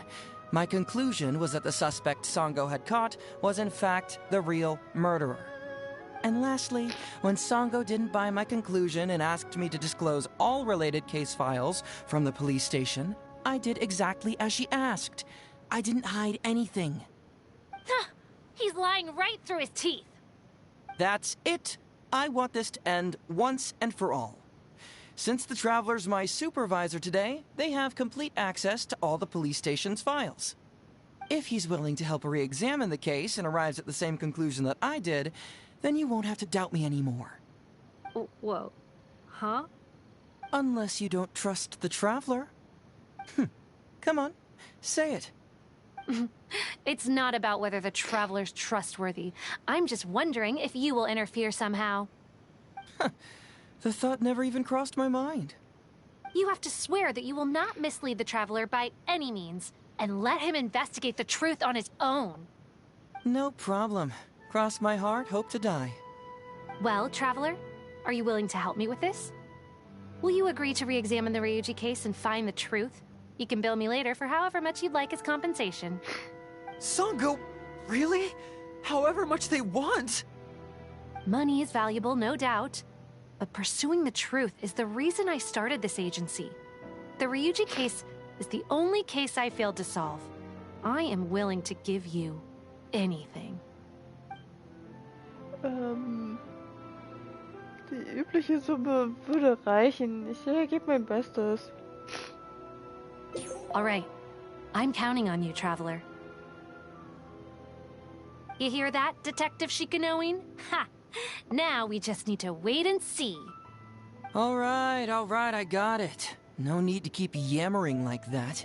My conclusion was that the suspect Sango had caught was in fact the real murderer. And lastly, when Sango didn't buy my conclusion and asked me to disclose all related case files from the police station, I did exactly as she asked. I didn't hide anything. He's lying right through his teeth. That's it. I want this to end once and for all. Since the Traveler's my supervisor today, they have complete access to all the police station's files. If he's willing to help re-examine the case and arrives at the same conclusion that I did, then you won't have to doubt me anymore. Whoa. Huh? Unless you don't trust the Traveler. Come on, say it. It's not about whether the Traveler's trustworthy. I'm just wondering if you will interfere somehow. The thought never even crossed my mind. You have to swear that you will not mislead the Traveler by any means, and let him investigate the truth on his own. No problem. Cross my heart, hope to die. Well, Traveler, are you willing to help me with this? Will you agree to re-examine the Ryuji case and find the truth? You can bill me later for however much you'd like as compensation. Sango, really? However much they want? Money is valuable, no doubt. But pursuing the truth is the reason I started this agency. The Ryuji case is the only case I failed to solve. I am willing to give you anything. Die übliche Summe würde reichen. Ich gebe mein Bestes. All right. I'm counting on you, Traveler. You hear that, Detective Shikanoin? Ha! Now we just need to wait and see. All right, I got it. No need to keep yammering like that.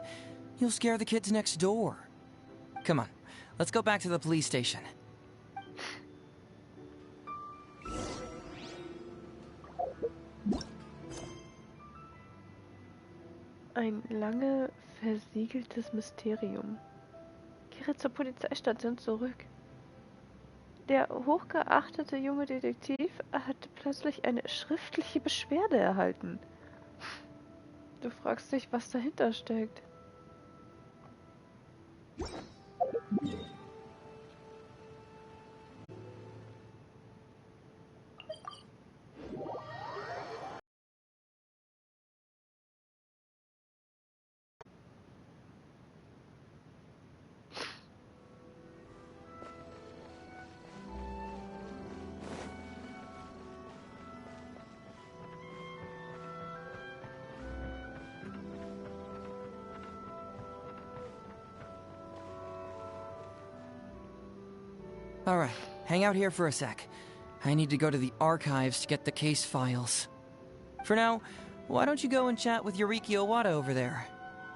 You'll scare the kids next door. Come on, let's go back to the police station. Ein lange versiegeltes Mysterium. Kehre zur Polizeistation zurück. Der hochgeachtete junge Detektiv hat plötzlich eine schriftliche Beschwerde erhalten. Du fragst dich, was dahinter steckt. All right, hang out here for a sec. I need to go to the archives to get the case files. For now, why don't you go and chat with Yoriki Owada over there?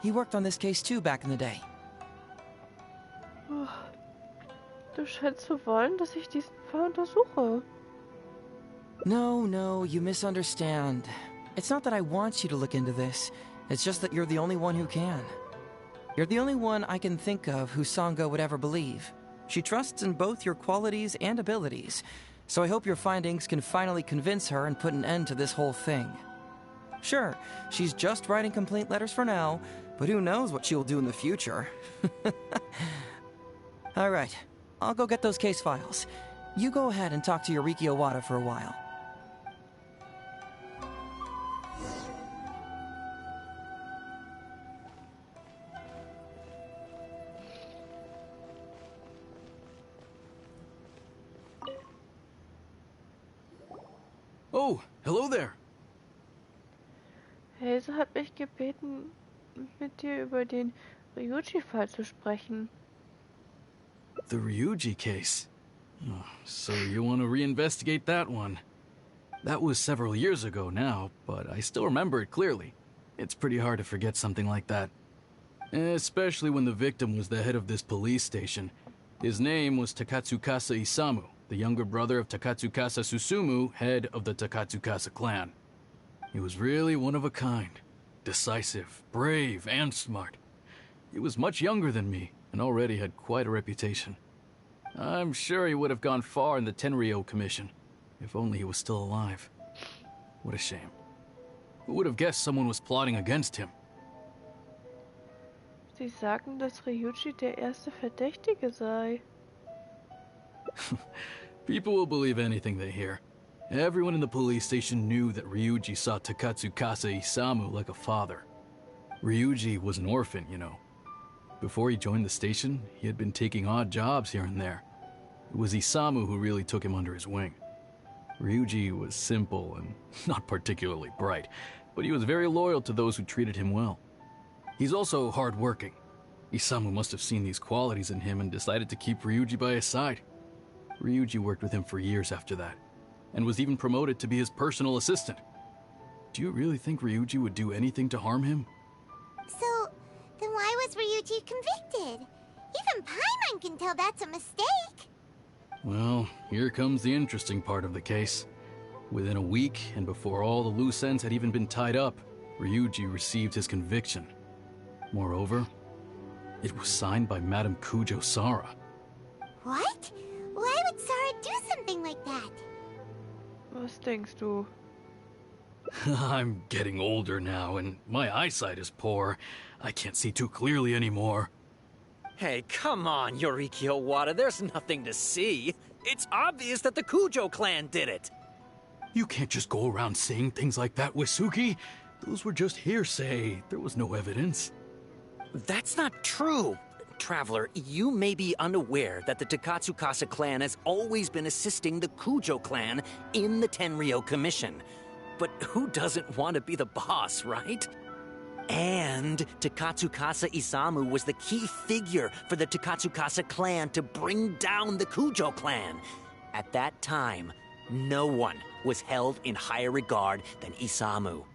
He worked on this case too back in the day. Du scheinst zu wollen, dass ich diesen Fall untersuche. No, you misunderstand. It's not that I want you to look into this. It's just that you're the only one who can. You're the only one I can think of who Sango would ever believe. She trusts in both your qualities and abilities, so I hope your findings can finally convince her and put an end to this whole thing. Sure, she's just writing complaint letters for now, but who knows what she'll do in the future. All right, I'll go get those case files. You go ahead and talk to Yoriki Owada for a while. Oh, hello there. Hazel hat mich gebeten, mit dir über den Ryuji-Fall zu sprechen. The Ryuji case. Oh, so you want to reinvestigate that one. That was several years ago now, but I still remember it clearly. It's pretty hard to forget something like that. Especially when the victim was the head of this police station. His name was Takatsukasa Isamu, the younger brother of Takatsukasa Susumu, head of the Takatsukasa clan. He was really one of a kind. Decisive, brave, and smart. He was much younger than me, and already had quite a reputation. I'm sure he would have gone far in the Tenryou Commission, if only he was still alive. What a shame. Who would have guessed someone was plotting against him? Sie sagen, dass Ryuji der erste Verdächtige sei. People will believe anything they hear. Everyone in the police station knew that Ryuji saw Takatsukasa Isamu like a father. Ryuji was an orphan, you know. Before he joined the station, he had been taking odd jobs here and there. It was Isamu who really took him under his wing. Ryuji was simple and not particularly bright, but he was very loyal to those who treated him well. He's also hard-working. Isamu must have seen these qualities in him and decided to keep Ryuji by his side. Ryuji worked with him for years after that, and was even promoted to be his personal assistant. Do you really think Ryuji would do anything to harm him? So, then why was Ryuji convicted? Even Paimon can tell that's a mistake. Well, here comes the interesting part of the case. Within a week, and before all the loose ends had even been tied up, Ryuji received his conviction. Moreover, it was signed by Madame Kujo Sara. What? Why would Sara do something like that? Was denkst du? I'm getting older now, and my eyesight is poor. I can't see too clearly anymore. Hey, come on, Yoriki Owada, there's nothing to see. It's obvious that the Kujo clan did it. You can't just go around saying things like that, Wisuki. Those were just hearsay. There was no evidence. That's not true. Traveler, you may be unaware that the Takatsukasa clan has always been assisting the Kujo clan in the Tenryou Commission. But who doesn't want to be the boss, right? And Takatsukasa Isamu was the key figure for the Takatsukasa clan to bring down the Kujo clan. At that time, no one was held in higher regard than Isamu.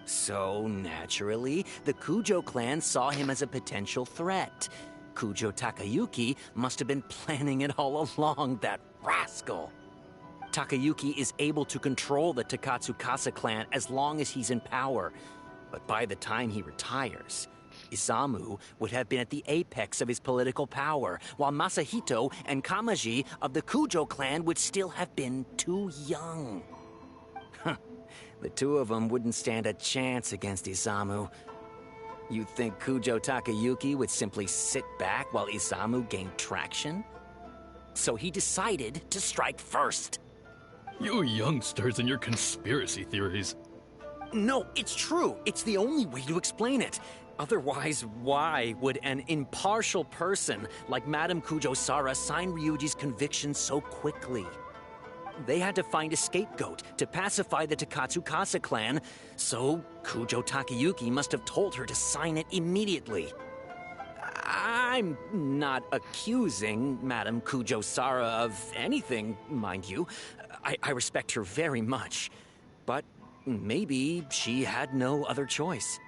So, naturally, the Kujo clan saw him as a potential threat. Kujo Takayuki must have been planning it all along, that rascal. Takayuki is able to control the Takatsukasa clan as long as he's in power. But by the time he retires, Isamu would have been at the apex of his political power, while Masahito and Kamaji of the Kujo clan would still have been too young. The two of them wouldn't stand a chance against Isamu. You think Kujo Takayuki would simply sit back while Isamu gained traction? So he decided to strike first. You youngsters and your conspiracy theories. No, it's true. It's the only way to explain it. Otherwise, why would an impartial person like Madame Kujo-Sara sign Ryuji's conviction so quickly? They had to find a scapegoat to pacify the Takatsukasa clan, so Kujo Takayuki must have told her to sign it immediately. I'm not accusing Madame Kujo-Sara of anything, mind you. I respect her very much. But maybe she had no other choice.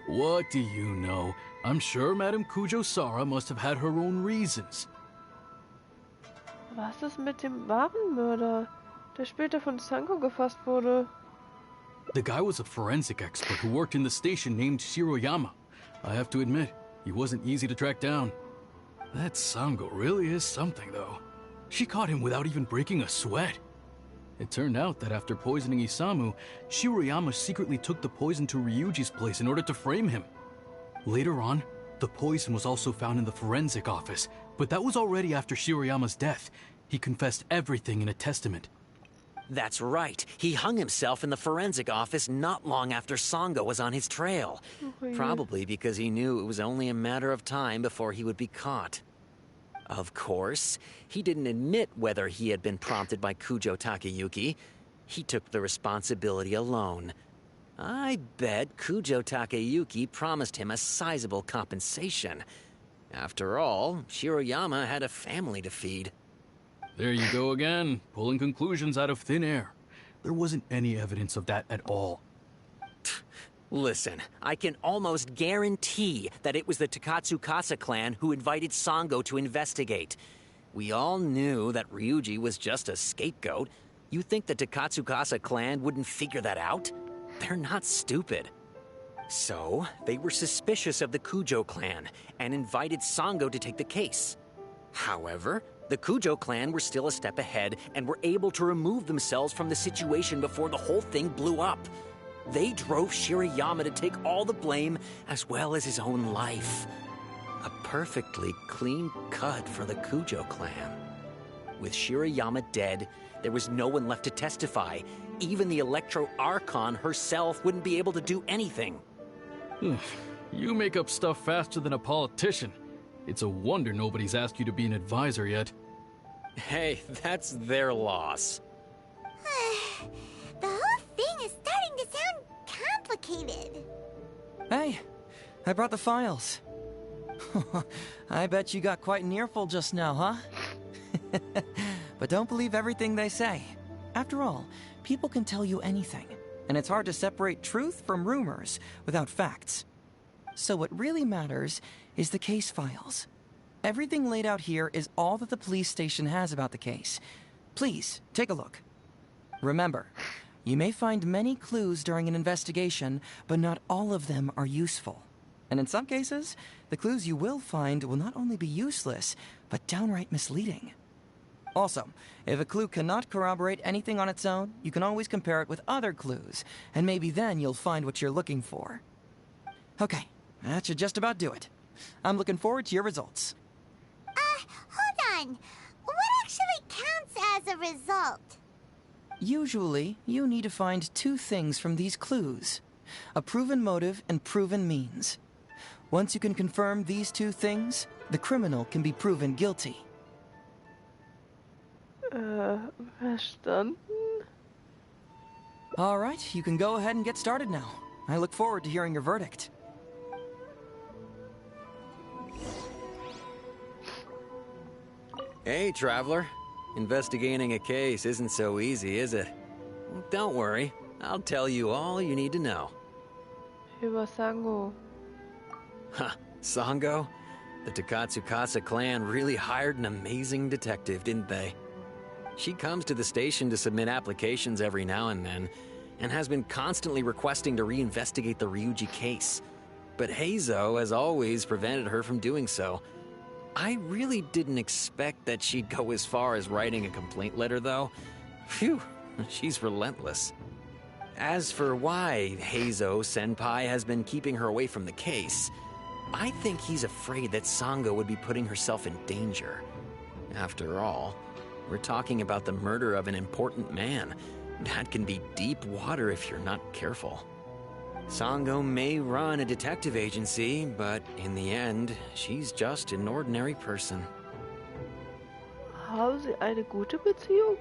What do you know? I'm sure Madame Kujo-Sara must have had her own reasons. Was ist mit dem wahren Mörder, der später von Sango gefasst wurde? The guy was a forensic expert who worked in the station named Shiroyama. I have to admit, he wasn't easy to track down. That Sango really is something, though. She caught him without even breaking a sweat. It turned out that after poisoning Isamu, Shiroyama secretly took the poison to Ryuji's place in order to frame him. Later on, the poison was also found in the forensic office, but that was already after Shiroyama's death. He confessed everything in a testament. That's right. He hung himself in the forensic office not long after Sango was on his trail. Probably because he knew it was only a matter of time before he would be caught. Of course, he didn't admit whether he had been prompted by Kujo Takayuki. He took the responsibility alone. I bet Kujo Takayuki promised him a sizable compensation. After all, Shiroyama had a family to feed. There you go again, pulling conclusions out of thin air. There wasn't any evidence of that at all. Listen, I can almost guarantee that it was the Takatsukasa clan who invited Sango to investigate. We all knew that Ryuji was just a scapegoat. You think the Takatsukasa clan wouldn't figure that out? They're not stupid. So, they were suspicious of the Kujo clan and invited Sango to take the case. However, the Kujo clan were still a step ahead and were able to remove themselves from the situation before the whole thing blew up. They drove Shiroyama to take all the blame as well as his own life. A perfectly clean cut for the Kujo clan. With Shiroyama dead, there was no one left to testify. Even the Electro Archon herself wouldn't be able to do anything. You make up stuff faster than a politician. It's a wonder nobody's asked you to be an advisor yet. Hey, that's their loss. The whole thing is starting to sound complicated. Hey, I brought the files. I bet you got quite an earful just now, huh? But don't believe everything they say. After all, people can tell you anything, and it's hard to separate truth from rumors without facts. So what really matters is the case files. Everything laid out here is all that the police station has about the case. Please, take a look. Remember, you may find many clues during an investigation, but not all of them are useful. And in some cases, the clues you will find will not only be useless, but downright misleading. Also, if a clue cannot corroborate anything on its own, you can always compare it with other clues, and maybe then you'll find what you're looking for. Okay, that should just about do it. I'm looking forward to your results. Hold on. What actually counts as a result? Usually, you need to find two things from these clues: a proven motive and proven means. Once you can confirm these two things, the criminal can be proven guilty. Verstanden? All right, you can go ahead and get started now. I look forward to hearing your verdict. Hey, traveler. Investigating a case isn't so easy, is it? Don't worry. I'll tell you all you need to know. Über Sango. Huh, Sango? The Takatsukasa clan really hired an amazing detective, didn't they? She comes to the station to submit applications every now and then, and has been constantly requesting to reinvestigate the Ryuji case. But Heizo has always prevented her from doing so. I really didn't expect that she'd go as far as writing a complaint letter, though. Phew, she's relentless. As for why Heizo-senpai has been keeping her away from the case, I think he's afraid that Sango would be putting herself in danger. After all, we're talking about the murder of an important man. That can be deep water if you're not careful. Sango may run a detective agency, but in the end, she's just an ordinary person. Haben sie eine gute Beziehung?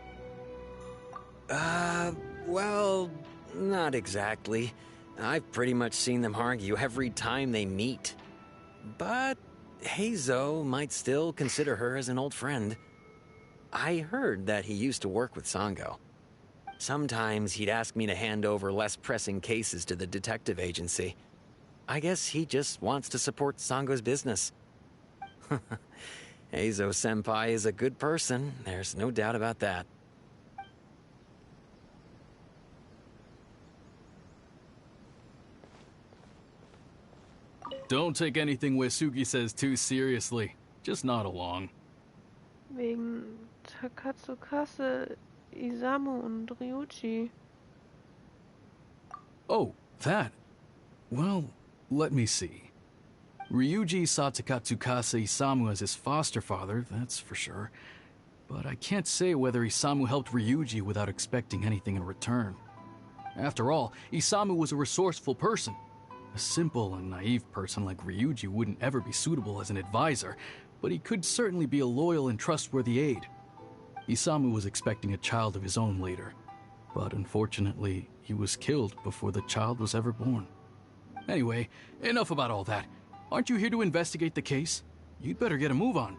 Well, not exactly. I've pretty much seen them argue every time they meet. But Heizo might still consider her as an old friend. I heard that he used to work with Sango. Sometimes he'd ask me to hand over less pressing cases to the detective agency. I guess he just wants to support Sango's business. Heizo-senpai is a good person, there's no doubt about that. Don't take anything Uesugi says too seriously. Just nod along. Wegen Takatsukasa, Isamu und Ryuji. Oh, that. Well, let me see. Ryuji saw Takatsukasa Isamu as his foster father, that's for sure. But I can't say whether Isamu helped Ryuji without expecting anything in return. After all, Isamu was a resourceful person. A simple and naive person like Ryuji wouldn't ever be suitable as an advisor, but he could certainly be a loyal and trustworthy aide. Isamu was expecting a child of his own later, but unfortunately, he was killed before the child was ever born. Anyway, enough about all that. Aren't you here to investigate the case? You'd better get a move on.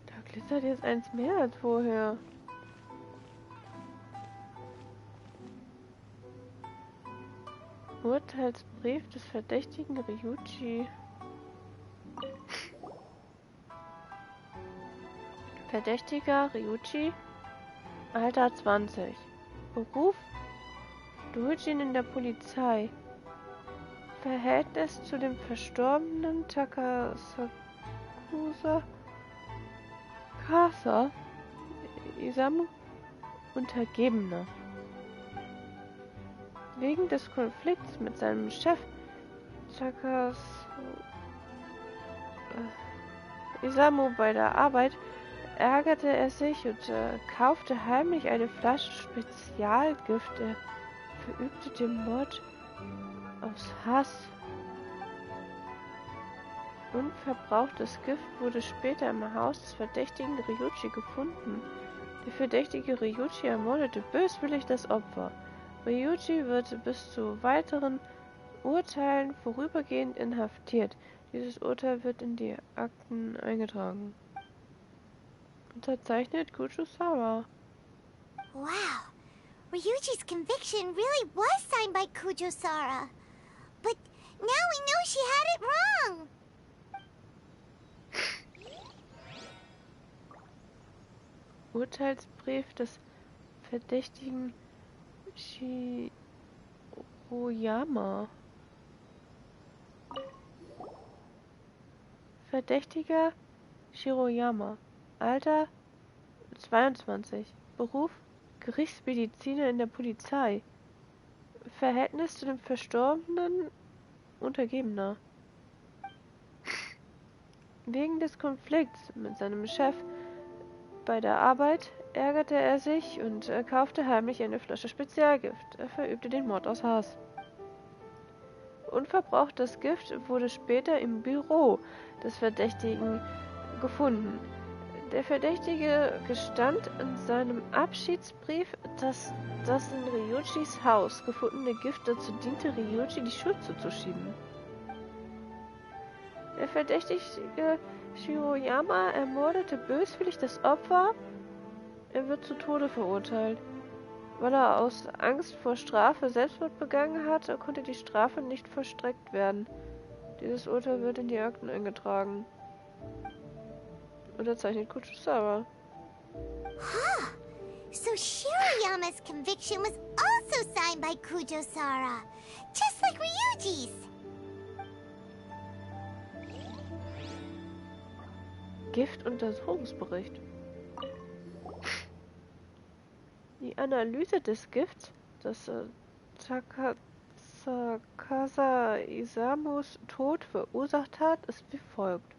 Da glitzert jetzt eins mehr als vorher. Urteilsbrief des verdächtigen Ryuji. Verdächtiger Ryuji, Alter 20. Beruf, Doujin in der Polizei. Verhältnis zu dem verstorbenen Takasakusa Kasa Isamu, Untergebener. Wegen des Konflikts mit seinem Chef Isamu bei der Arbeit ärgerte er sich und kaufte heimlich eine Flasche Spezialgift. Er verübte den Mord aus Hass. Unverbrauchtes Gift wurde später im Haus des verdächtigen Ryuji gefunden. Der verdächtige Ryuji ermordete böswillig das Opfer. Ryuji wird bis zu weiteren Urteilen vorübergehend inhaftiert. Dieses Urteil wird in die Akten eingetragen. Unterzeichnet Kujo-Sara. Wow, Ryuji's conviction really was signed by Kujo-Sara. But now we know she had it wrong. Urteilsbrief des verdächtigen Shiroyama. Verdächtiger Shiroyama. Alter 22. Beruf Gerichtsmediziner in der Polizei. Verhältnis zu dem Verstorbenen Untergebener. Wegen des Konflikts mit seinem Chef bei der Arbeit ärgerte er sich und kaufte heimlich eine Flasche Spezialgift. Er verübte den Mord aus Hass. Unverbrauchtes Gift wurde später im Büro des Verdächtigen gefunden. Der Verdächtige gestand in seinem Abschiedsbrief, dass das in Ryujis Haus gefundene Gift dazu diente, Ryuji die Schuld zuzuschieben. Der Verdächtige Shiroyama ermordete böswillig das Opfer. Er wird zu Tode verurteilt. Weil er aus Angst vor Strafe Selbstmord begangen hat, konnte die Strafe nicht vollstreckt werden. Dieses Urteil wird in die Akten eingetragen. Unterzeichnet Kuchusara. Huh. So Shiroyama's conviction was also signed by Kujosara, just like Ryuji's. Giftuntersuchungsbericht. Die Analyse des Gifts, das Takasa Isamus Tod verursacht hat, ist wie folgt.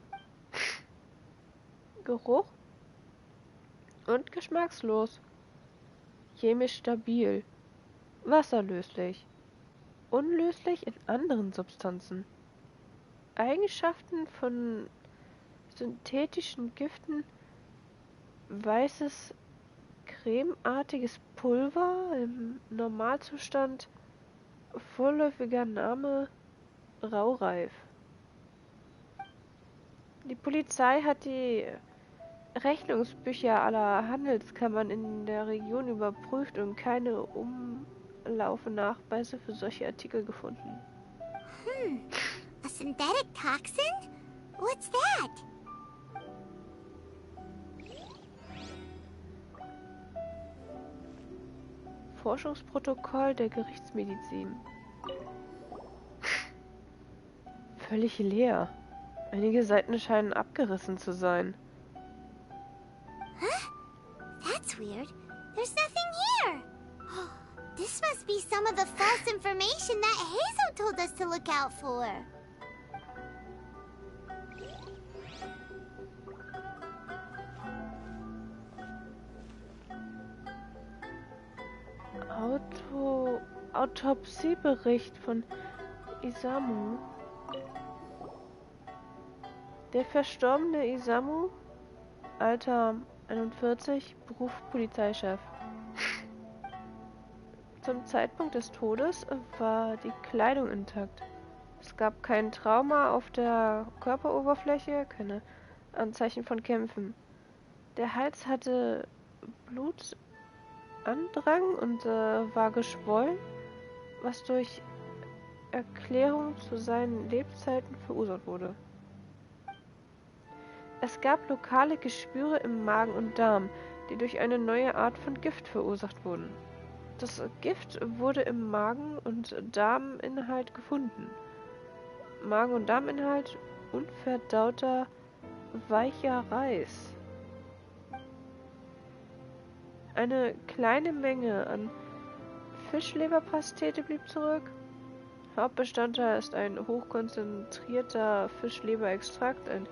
Geruch und geschmackslos. Chemisch stabil. Wasserlöslich. Unlöslich in anderen Substanzen. Eigenschaften von synthetischen Giften: weißes, cremeartiges Pulver, im Normalzustand vorläufiger Name raureif. Die Polizei hat die Rechnungsbücher aller Handelskammern in der Region überprüft und keine Umlaufnachweise für solche Artikel gefunden. A synthetic toxin? What's that? Forschungsprotokoll der Gerichtsmedizin. Völlig leer. Einige Seiten scheinen abgerissen zu sein. Huh? That's weird. There's nothing here. This must be some of the false information that Hazel told us to look out for. Autopsiebericht von Isamu. Der verstorbene Isamu, Alter 41, Beruf Polizeichef. Zum Zeitpunkt des Todes war die Kleidung intakt. Es gab kein Trauma auf der Körperoberfläche, keine Anzeichen von Kämpfen. Der Hals hatte Blutandrang und war geschwollen, was durch Erklärung zu seinen Lebzeiten verursacht wurde. Es gab lokale Geschwüre im Magen und Darm, die durch eine neue Art von Gift verursacht wurden. Das Gift wurde im Magen- und Darminhalt gefunden. Magen- und Darminhalt: unverdauter, weicher Reis. Eine kleine Menge an Fischleberpastete blieb zurück. Hauptbestandteil ist ein hochkonzentrierter Fischleberextrakt, ein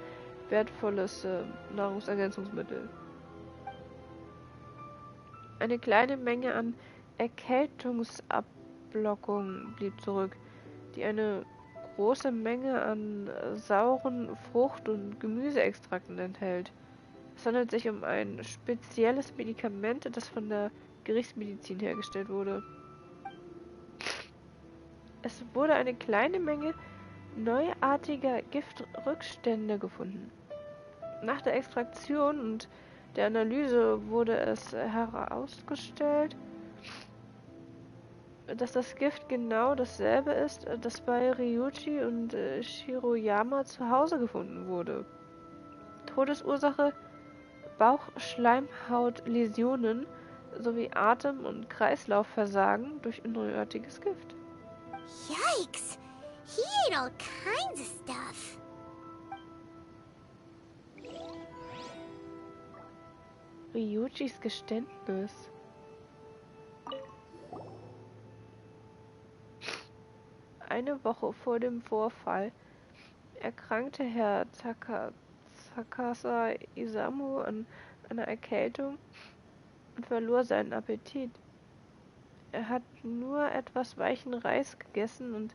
wertvolles Nahrungsergänzungsmittel. Eine kleine Menge an Erkältungsblockung blieb zurück, die eine große Menge an sauren Frucht- und Gemüseextrakten enthält. Es handelt sich um ein spezielles Medikament, das von der Gerichtsmedizin hergestellt wurde. Es wurde eine kleine Menge neuartiger Giftrückstände gefunden. Nach der Extraktion und der Analyse wurde es herausgestellt, dass das Gift genau dasselbe ist, das bei Ryuji und Shiroyama zu Hause gefunden wurde. Todesursache: Bauchschleimhautläsionen sowie Atem- und Kreislaufversagen durch neuartiges Gift. Yikes! He ate all kinds of stuff. Ryujis Geständnis. Eine Woche vor dem Vorfall erkrankte Herr Verkassa Isamu an einer Erkältung und verlor seinen Appetit. Er hat nur etwas weichen Reis gegessen und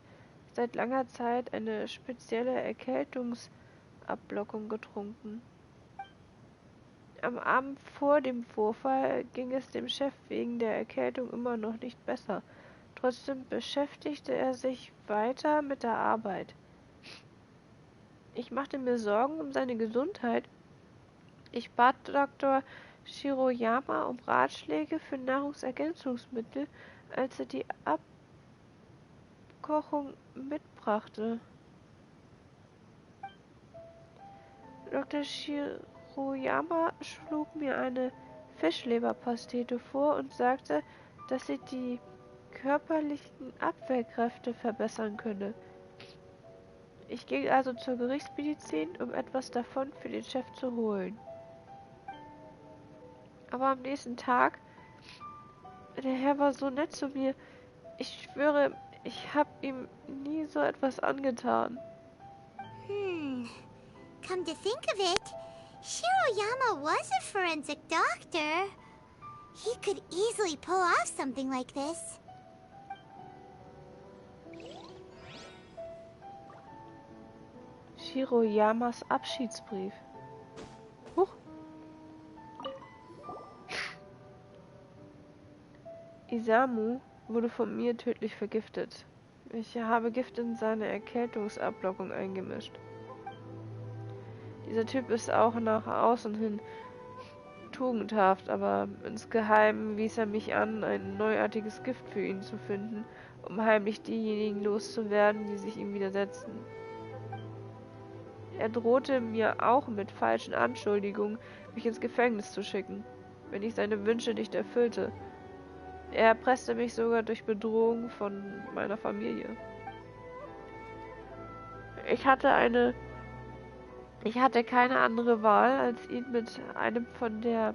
seit langer Zeit eine spezielle Erkältungsablockung getrunken. Am Abend vor dem Vorfall ging es dem Chef wegen der Erkältung immer noch nicht besser. Trotzdem beschäftigte er sich weiter mit der Arbeit. Ich machte mir Sorgen um seine Gesundheit. Ich bat Dr. Shiroyama um Ratschläge für Nahrungsergänzungsmittel, als er die Abkochung mitbrachte. Dr. Shiroyama schlug mir eine Fischleberpaste vor und sagte, dass sie die körperlichen Abwehrkräfte verbessern könne. Ich ging also zur Gerichtsmedizin, um etwas davon für den Chef zu holen. Aber am nächsten Tag, der Herr war so nett zu mir. Ich schwöre, ich habe ihm nie so etwas angetan. Come to think of it, Shiroyama was a forensic doctor. He could easily pull off something like this. Shiroyamas Abschiedsbrief. Huch. Isamu wurde von mir tödlich vergiftet. Ich habe Gift in seine Erkältungsablockung eingemischt. Dieser Typ ist auch nach außen hin tugendhaft, aber insgeheim wies er mich an, ein neuartiges Gift für ihn zu finden, um heimlich diejenigen loszuwerden, die sich ihm widersetzen. Er drohte mir auch mit falschen Anschuldigungen, mich ins Gefängnis zu schicken, wenn ich seine Wünsche nicht erfüllte. Er erpresste mich sogar durch Bedrohung von meiner Familie. Ich hatte keine andere Wahl, als ihn mit einem von der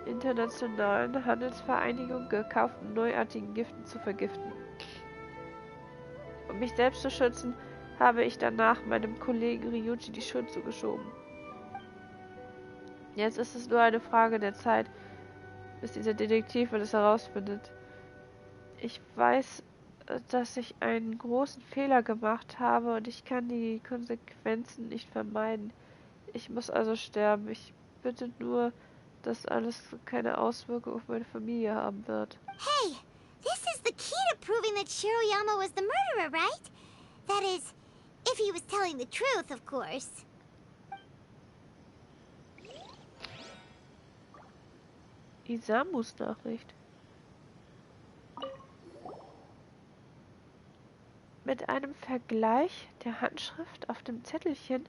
Internationalen Handelsvereinigung gekauften neuartigen Giften zu vergiften. Um mich selbst zu schützen, habe ich danach meinem Kollegen Ryuji die Schuld zugeschoben. Jetzt ist es nur eine Frage der Zeit, bis dieser Detektiv alles herausfindet. Ich weiß, dass ich einen großen Fehler gemacht habe und ich kann die Konsequenzen nicht vermeiden. Ich muss also sterben. Ich bitte nur, dass alles keine Auswirkung auf meine Familie haben wird. Hey, this is the key to proving that Shiroyama was the murderer, right? That is, if he was telling the truth, of course. Isamus Nachricht. Mit einem Vergleich der Handschrift auf dem Zettelchen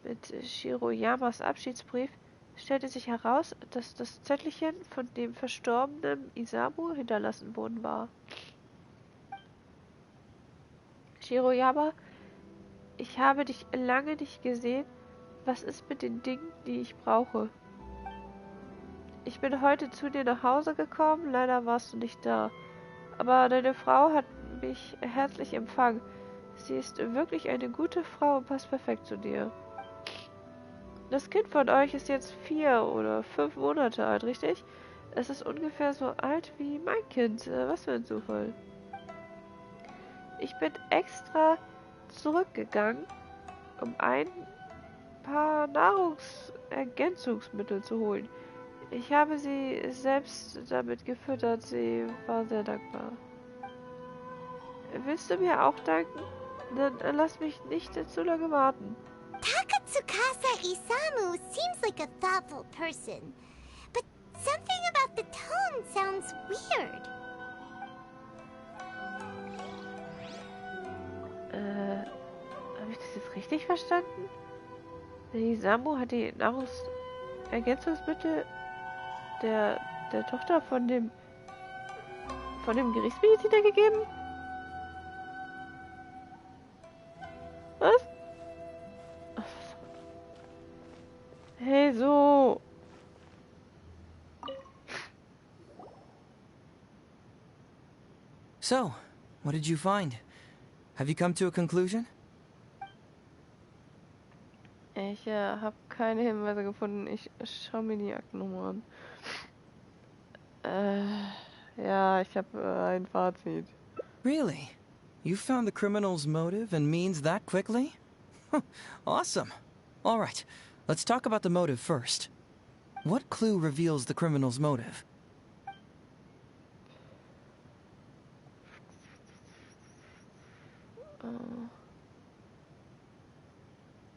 mit Shiroyamas Abschiedsbrief stellte sich heraus, dass das Zettelchen von dem verstorbenen Isamu hinterlassen worden war. Shiroyama, ich habe dich lange nicht gesehen. Was ist mit den Dingen, die ich brauche? Ich bin heute zu dir nach Hause gekommen, leider warst du nicht da. Aber deine Frau hat mich herzlich empfangen. Sie ist wirklich eine gute Frau und passt perfekt zu dir. Das Kind von euch ist jetzt 4 oder 5 Monate alt, richtig? Es ist ungefähr so alt wie mein Kind. Was für ein Zufall. Ich bin extra zurückgegangen, um ein paar Nahrungsergänzungsmittel zu holen. Ich habe sie selbst damit gefüttert. Sie war sehr dankbar. Willst du mir auch danken? Dann lass mich nicht zu lange warten. Takatsukasa Isamu seems like a thoughtful person, but something about the tone sounds weird. Habe ich das jetzt richtig verstanden? Der Isamu hat die Nahrungsergänzungsmittel der Tochter von dem Gerichtsmediziner gegeben? Was? Hey, so. So, what did you find? Have you come to a conclusion? Ich habe keine Hinweise gefunden. Ich schaue mir die Akten nochmal an. Ja, ich habe ein Fazit. Really? You found the criminal's motive and means that quickly? Awesome. All right, let's talk about the motive first. What clue reveals the criminal's motive?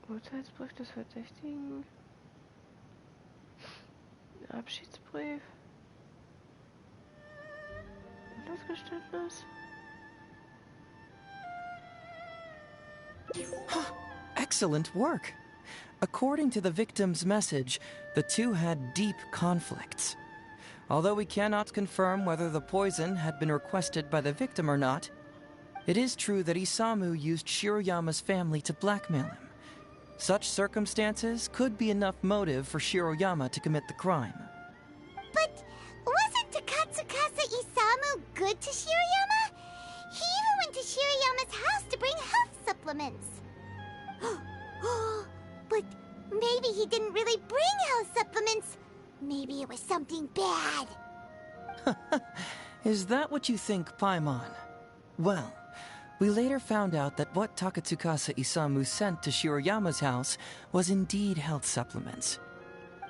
Urteilsbrief des Verdächtigen. Abschiedsbrief. Losgeständnis. Excellent work. According to the victim's message, the two had deep conflicts. Although we cannot confirm whether the poison had been requested by the victim or not, it is true that Isamu used Shiroyama's family to blackmail him. Such circumstances could be enough motive for Shiroyama to commit the crime. But wasn't Katsukasa Isamu good to Shiroyama? He even went to Shiroyama's house to bring health supplements. But maybe he didn't really bring health supplements. Maybe it was something bad. Is that what you think, Paimon? Well, we later found out that what Takatsukasa Isamu sent to Shiroyama's house was indeed health supplements.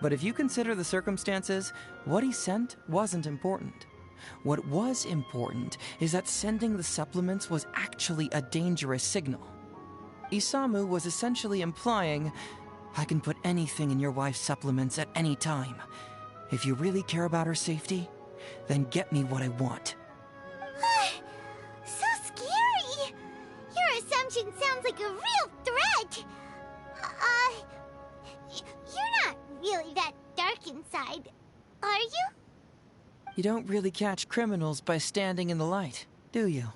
But if you consider the circumstances, what he sent wasn't important. What was important is that sending the supplements was actually a dangerous signal. Isamu was essentially implying, I can put anything in your wife's supplements at any time. If you really care about her safety, then get me what I want. So scary! Your assumption sounds like a real threat! You're not really that dark inside, are you? You don't really catch criminals by standing in the light, do you?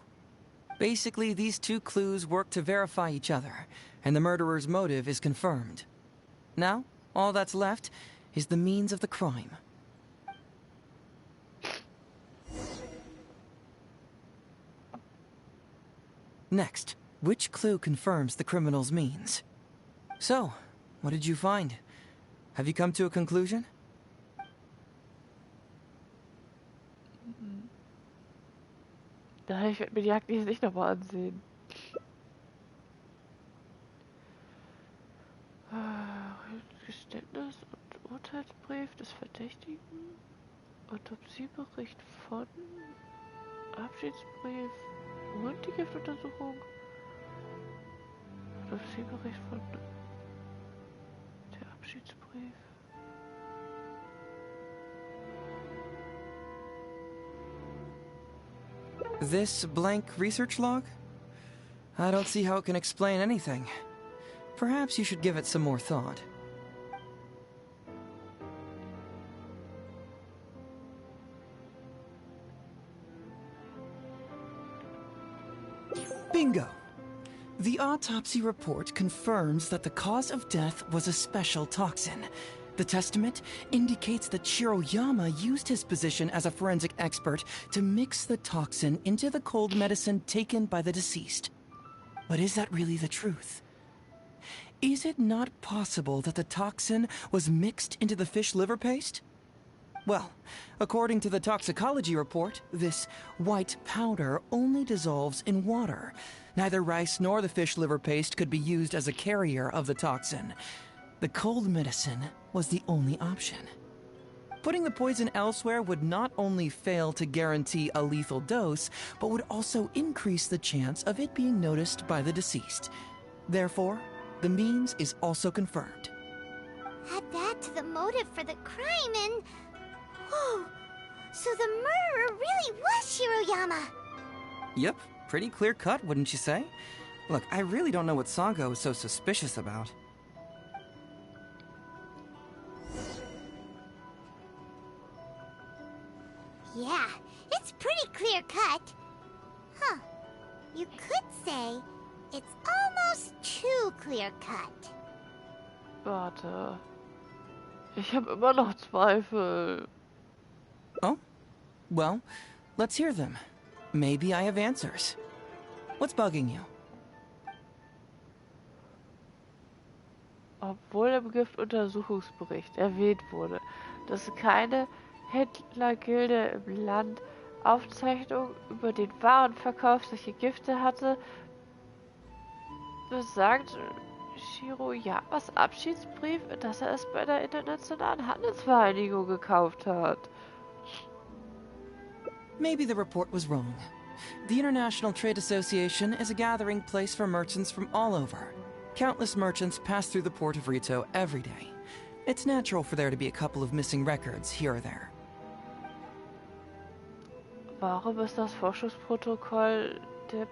Basically, these two clues work to verify each other, and the murderer's motive is confirmed. Now, all that's left is the means of the crime. Next, which clue confirms the criminal's means? So, what did you find? Have you come to a conclusion? Ja, ich werde mir die Akte jetzt nicht nochmal ansehen. Geständnis und Urteilsbrief des Verdächtigen. Autopsiebericht von. Abschiedsbrief und die Giftuntersuchung. Autopsiebericht von. Der Abschiedsbrief. This blank research log? I don't see how it can explain anything. Perhaps you should give it some more thought. Bingo! The autopsy report confirms that the cause of death was a special toxin. The testament indicates that Shiroyama used his position as a forensic expert to mix the toxin into the cold medicine taken by the deceased. But is that really the truth? Is it not possible that the toxin was mixed into the fish liver paste? Well, according to the toxicology report, this white powder only dissolves in water. Neither rice nor the fish liver paste could be used as a carrier of the toxin. The cold medicine was the only option. Putting the poison elsewhere would not only fail to guarantee a lethal dose, but would also increase the chance of it being noticed by the deceased. Therefore, the means is also confirmed. Add that to the motive for the crime and... Oh, so the murderer really was Shiroyama! Yep, pretty clear cut, wouldn't you say? Look, I really don't know what Sango is so suspicious about. Yeah, it's pretty clear cut. Huh. You could say it's almost too clear cut. Warte. Ich habe immer noch Zweifel. Oh? Well, let's hear them. Maybe I have answers. What's bugging you? obwohl im Giftuntersuchungsbericht erwähnt wurde, dass keine Händlergilde im Land Aufzeichnungen über den Warenverkauf solcher Gifte hatte, besagt Shiroyamas Abschiedsbrief, dass er es bei der Internationalen Handelsvereinigung gekauft hat. Maybe the report was wrong. The International Trade Association is a gathering place for merchants from all over. Countless merchants pass through the port of Rito every day. It's natural for there to be a couple of missing records here or there. Warum ist das Forschungsprotokoll der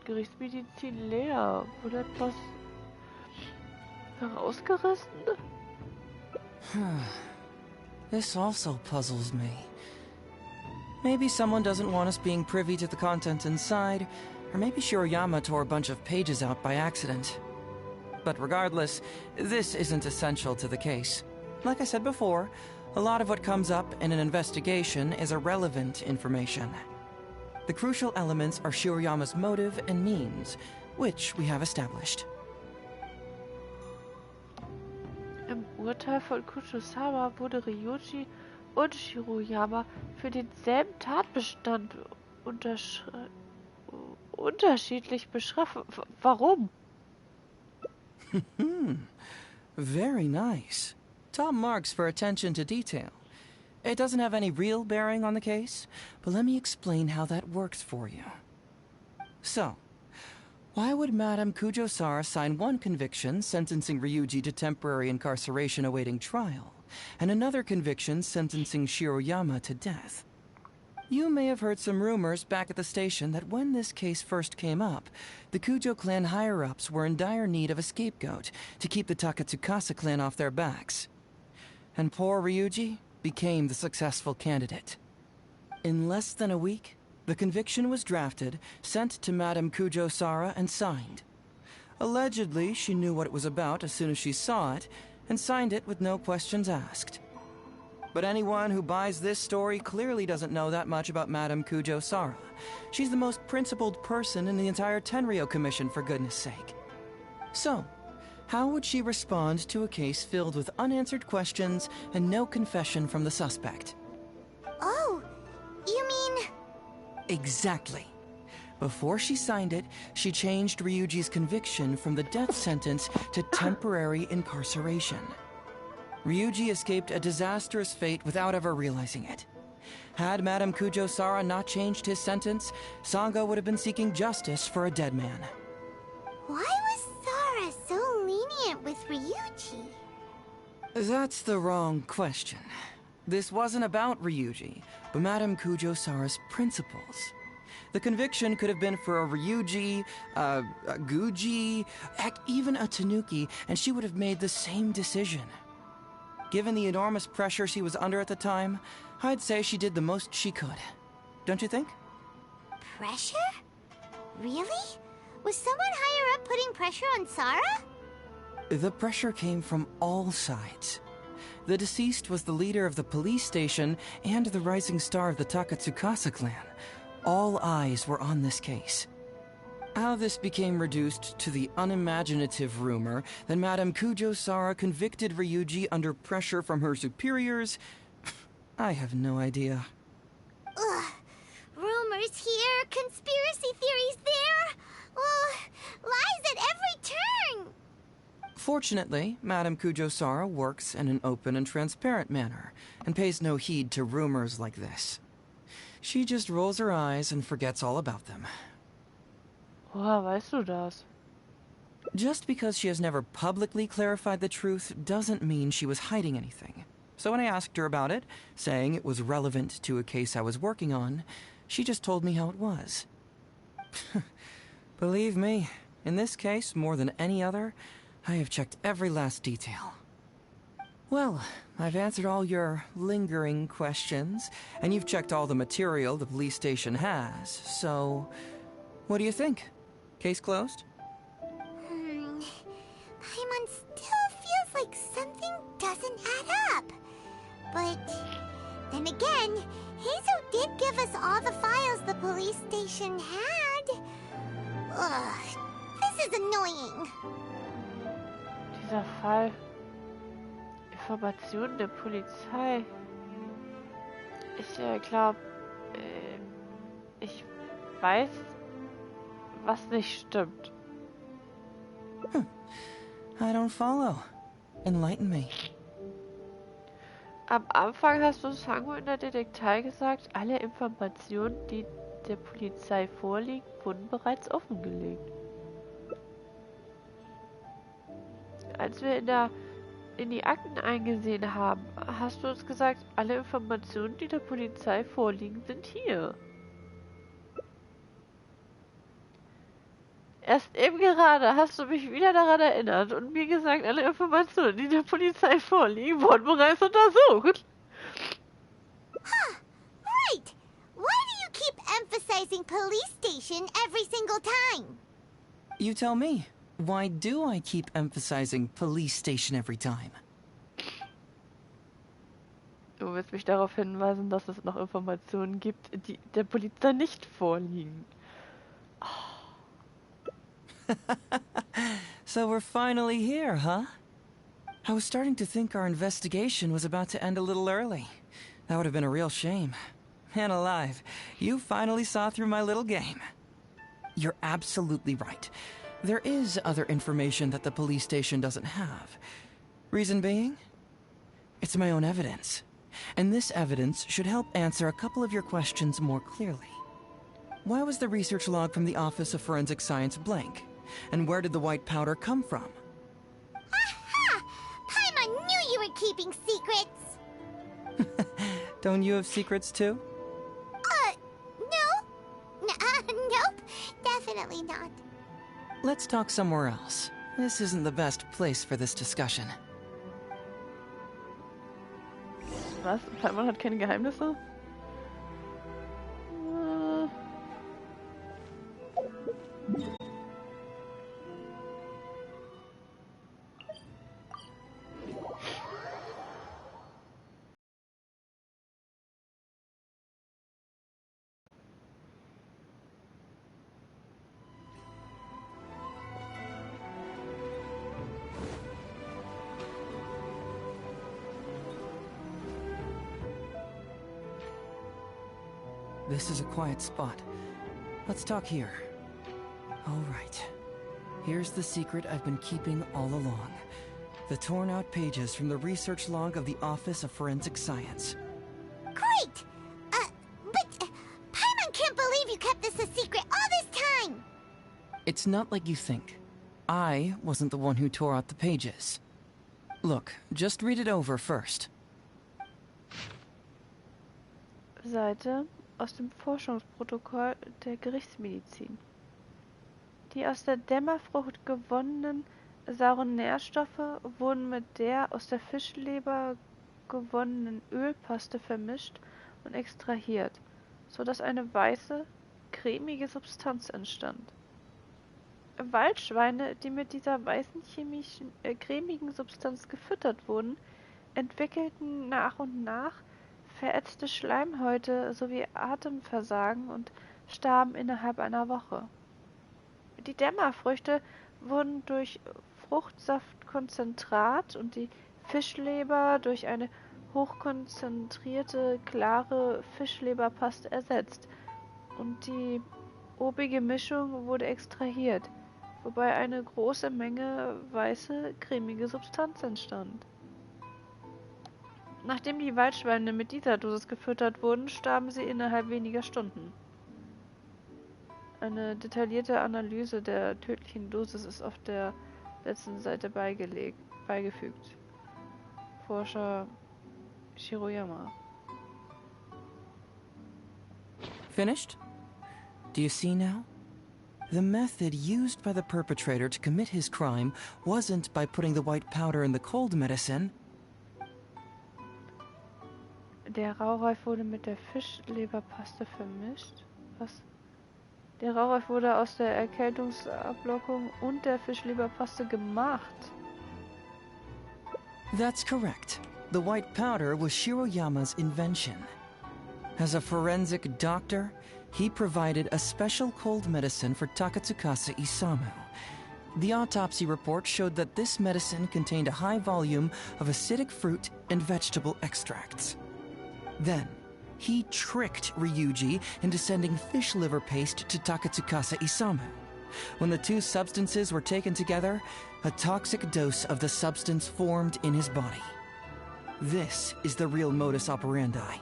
Gerichtsmedizin leer? Wurde etwas herausgerissen? This also puzzles me. Maybe someone doesn't want us being privy to the content inside, or maybe Shiroyama tore a bunch of pages out by accident. But regardless, this isn't essential to the case. Like I said before, a lot of what comes up in an investigation is irrelevant information. The crucial elements are Shiroyama's motive and means, which we have established. Im Urteil von Kuchosama wurde Ryuji und Shiroyama für denselben Tatbestand unterschiedlich bestraft. Warum? Very nice. Top marks for attention to detail. It doesn't have any real bearing on the case, but let me explain how that works for you. So, why would Madame Kujo-Sara sign one conviction sentencing Ryuji to temporary incarceration awaiting trial, and another conviction sentencing Shiroyama to death? You may have heard some rumors back at the station that when this case first came up, the Kujo clan higher-ups were in dire need of a scapegoat to keep the Takatsukasa clan off their backs. And poor Ryuji became the successful candidate. In less than a week, the conviction was drafted, sent to Madame Kujo-Sara, and signed. Allegedly, she knew what it was about as soon as she saw it, and signed it with no questions asked. But anyone who buys this story clearly doesn't know that much about Madame Kujo-Sara. She's the most principled person in the entire Tenryou Commission, for goodness sake. So, how would she respond to a case filled with unanswered questions and no confession from the suspect? Oh, you mean... Exactly. Before she signed it, she changed Ryuji's conviction from the death sentence to temporary incarceration. Ryuji escaped a disastrous fate without ever realizing it. Had Madame Kujo-Sara not changed his sentence, Sango would have been seeking justice for a dead man. Why was Sara so lenient with Ryuji? That's the wrong question. This wasn't about Ryuji, but Madame Kujo-Sara's principles. The conviction could have been for a Ryuji, a Guji, heck, even a Tanuki, and she would have made the same decision. Given the enormous pressure she was under at the time, I'd say she did the most she could. Don't you think? Pressure? Really? Was someone higher up putting pressure on Sara? The pressure came from all sides. The deceased was the leader of the police station and the rising star of the Takatsukasa clan. All eyes were on this case. How this became reduced to the unimaginative rumor that Madame Kujo-Sara convicted Ryuji under pressure from her superiors, I have no idea. Ugh. Rumors here, conspiracy theories there. Lies at every turn. Fortunately, Madame Kujo-Sara works in an open and transparent manner, and pays no heed to rumors like this. She just rolls her eyes and forgets all about them. Woher weißt du das? Just because she has never publicly clarified the truth doesn't mean she was hiding anything. So when I asked her about it, saying it was relevant to a case I was working on, she just told me how it was. Believe me, in this case, more than any other, I have checked every last detail. Well, I've answered all your lingering questions, and you've checked all the material the police station has, so... what do you think? Case closed? Paimon still feels like something doesn't add up. But then again, Hazel did give us all the files the police station had. Ugh, this is annoying. Dieser Fall. Informationen der Polizei. Ich glaube, ich weiß, was nicht stimmt. I don't follow. Enlighten me. Am Anfang hast du Sango in der Detektei gesagt, alle Informationen, die der Polizei vorliegen, wurden bereits offengelegt. Als wir in die Akten eingesehen haben, hast du uns gesagt, alle Informationen, die der Polizei vorliegen, sind hier. Erst eben gerade hast du mich wieder daran erinnert und mir gesagt, alle Informationen, die der Polizei vorliegen, wurden bereits untersucht. Right! Why do you keep emphasizing police station every single time? You tell me. Why do I keep emphasizing police station every time? Du willst mich darauf hinweisen, dass es noch Informationen gibt, die der Polizei nicht vorliegen. So we're finally here, huh? I was starting to think our investigation was about to end a little early. That would have been a real shame. Man alive, you finally saw through my little game. You're absolutely right. There is other information that the police station doesn't have. Reason being? It's my own evidence. And this evidence should help answer a couple of your questions more clearly. Why was the research log from the Office of Forensic Science blank? And where did the white powder come from? Aha! Paimon knew you were keeping secrets! Don't you have secrets too? No? Nope. Definitely not. Let's talk somewhere else. This isn't the best place for this discussion. Was? Paimon hat keine Geheimnisse? This is a quiet spot. Let's talk here. All right. Here's the secret I've been keeping all along. The torn out pages from the research log of the Office of Forensic Science. Great! But Paimon can't believe you kept this a secret all this time! It's not like you think. I wasn't the one who tore out the pages. Look, just read it over first. Seite aus dem Forschungsprotokoll der Gerichtsmedizin. Die aus der Dämmerfrucht gewonnenen sauren Nährstoffe wurden mit der aus der Fischleber gewonnenen Ölpaste vermischt und extrahiert, so dass eine weiße, cremige Substanz entstand. Waldschweine, die mit dieser weißen cremigen Substanz gefüttert wurden, entwickelten nach und nach verätzte Schleimhäute sowie Atemversagen und starben innerhalb einer Woche. Die Dämmerfrüchte wurden durch Fruchtsaftkonzentrat und die Fischleber durch eine hochkonzentrierte, klare Fischleberpaste ersetzt und die obige Mischung wurde extrahiert, wobei eine große Menge weiße, cremige Substanz entstand. Nachdem die Waldschweine mit dieser Dosis gefüttert wurden, starben sie innerhalb weniger Stunden. Eine detaillierte Analyse der tödlichen Dosis ist auf der letzten Seite beigefügt. Forscher Shiroyama. Finished? Do you see now? The method used by the perpetrator to commit his crime wasn't by putting the white powder in the cold medicine. Der Raureif wurde mit der Fischleberpaste vermischt. Was? Der Raureif wurde aus der Erkältungsblockung und der Fischleberpaste gemacht. That's correct. The white powder was Shiroyama's invention. As a forensic doctor, he provided a special cold medicine for Takatsukasa Isamu. The autopsy report showed that this medicine contained a high volume of acidic fruit and vegetable extracts. Then, he tricked Ryuji into sending fish liver paste to Takatsukasa Isamu. When the two substances were taken together, a toxic dose of the substance formed in his body. This is the real modus operandi.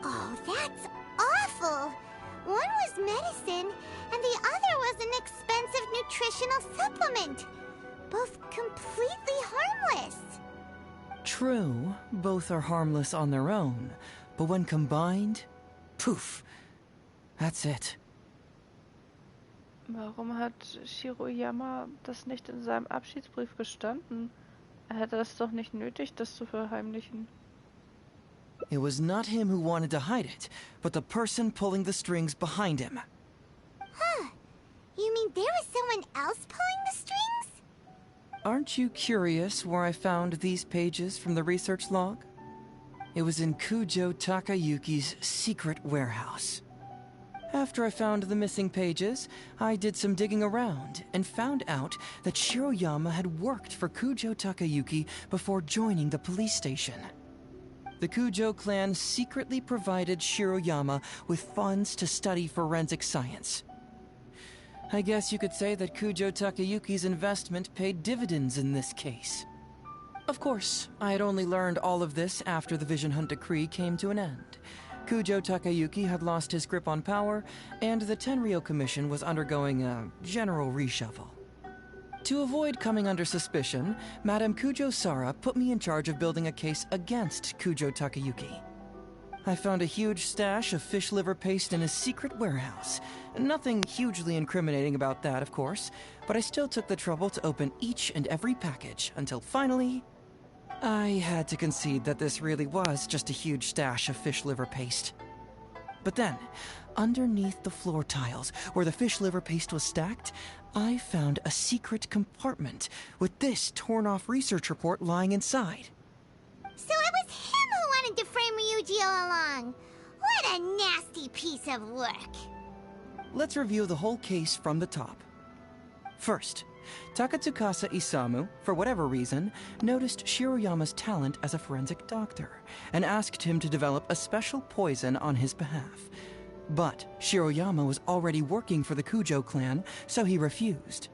Oh, that's awful! One was medicine, and the other was an expensive nutritional supplement. Both completely harmless. True, both are harmless on their own, but when combined, poof, that's it. Warum hat Shiroyama das nicht in seinem Abschiedsbrief gestanden? Er hätte es doch nicht nötig, das zu verheimlichen. It was not him who wanted to hide it, but the person pulling the strings behind him. Huh. You mean there was someone else pulling the strings? Aren't you curious where I found these pages from the research log? It was in Kujo Takayuki's secret warehouse. After I found the missing pages, I did some digging around and found out that Shiroyama had worked for Kujo Takayuki before joining the police station. The Kujo clan secretly provided Shiroyama with funds to study forensic science. I guess you could say that Kujo Takayuki's investment paid dividends in this case. Of course, I had only learned all of this after the Vision Hunt decree came to an end. Kujo Takayuki had lost his grip on power, and the Tenryou Commission was undergoing a general reshuffle. To avoid coming under suspicion, Madame Kujo-Sara put me in charge of building a case against Kujo Takayuki. I found a huge stash of fish liver paste in his secret warehouse. Nothing hugely incriminating about that, of course, but I still took the trouble to open each and every package until finally, I had to concede that this really was just a huge stash of fish liver paste. But then, underneath the floor tiles, where the fish liver paste was stacked, I found a secret compartment with this torn-off research report lying inside. So it was him who wanted to frame Ryuji all along. What a nasty piece of work. Let's review the whole case from the top. First, Takatsukasa Isamu, for whatever reason, noticed Shiroyama's talent as a forensic doctor and asked him to develop a special poison on his behalf. But Shiroyama was already working for the Kujo clan, so he refused.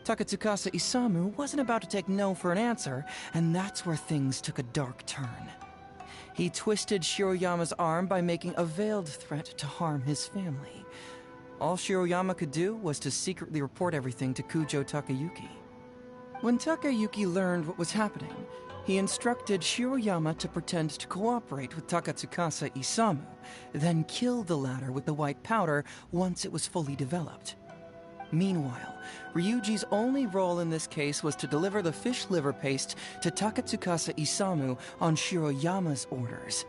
Takatsukasa Isamu wasn't about to take no for an answer, and that's where things took a dark turn. He twisted Shiroyama's arm by making a veiled threat to harm his family. All Shiroyama could do was to secretly report everything to Kujo Takayuki. When Takayuki learned what was happening, he instructed Shiroyama to pretend to cooperate with Takatsukasa Isamu, then kill the latter with the white powder once it was fully developed. Meanwhile, Ryuji's only role in this case was to deliver the fish liver paste to Takatsukasa Isamu on Shiroyama's orders,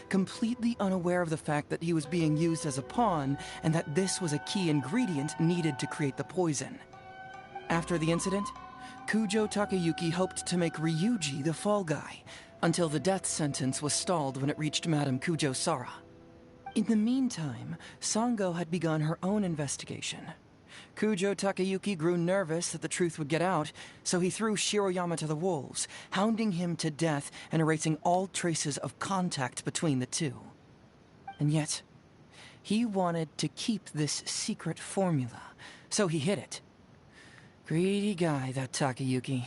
completely unaware of the fact that he was being used as a pawn and that this was a key ingredient needed to create the poison. After the incident, Kujo Takayuki hoped to make Ryuji the fall guy, until the death sentence was stalled when it reached Madame Kujo-Sara. In the meantime, Sango had begun her own investigation. Kujo Takayuki grew nervous that the truth would get out, so he threw Shiroyama to the wolves, hounding him to death and erasing all traces of contact between the two. And yet, he wanted to keep this secret formula, so he hid it. Greedy guy, that Takayuki.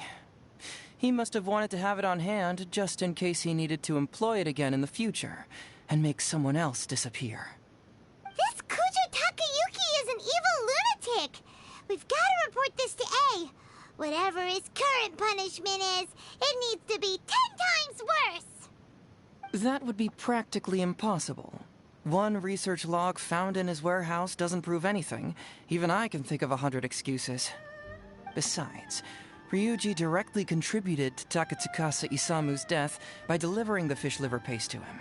He must have wanted to have it on hand just in case he needed to employ it again in the future, and make someone else disappear. This Kujo Takayuki is an evil lunatic! We've got to report this to A. Whatever his current punishment is, it needs to be 10 times worse! That would be practically impossible. One research log found in his warehouse doesn't prove anything. Even I can think of 100 excuses. Besides, Ryuji directly contributed to Takatsukasa Isamu's death by delivering the fish liver paste to him.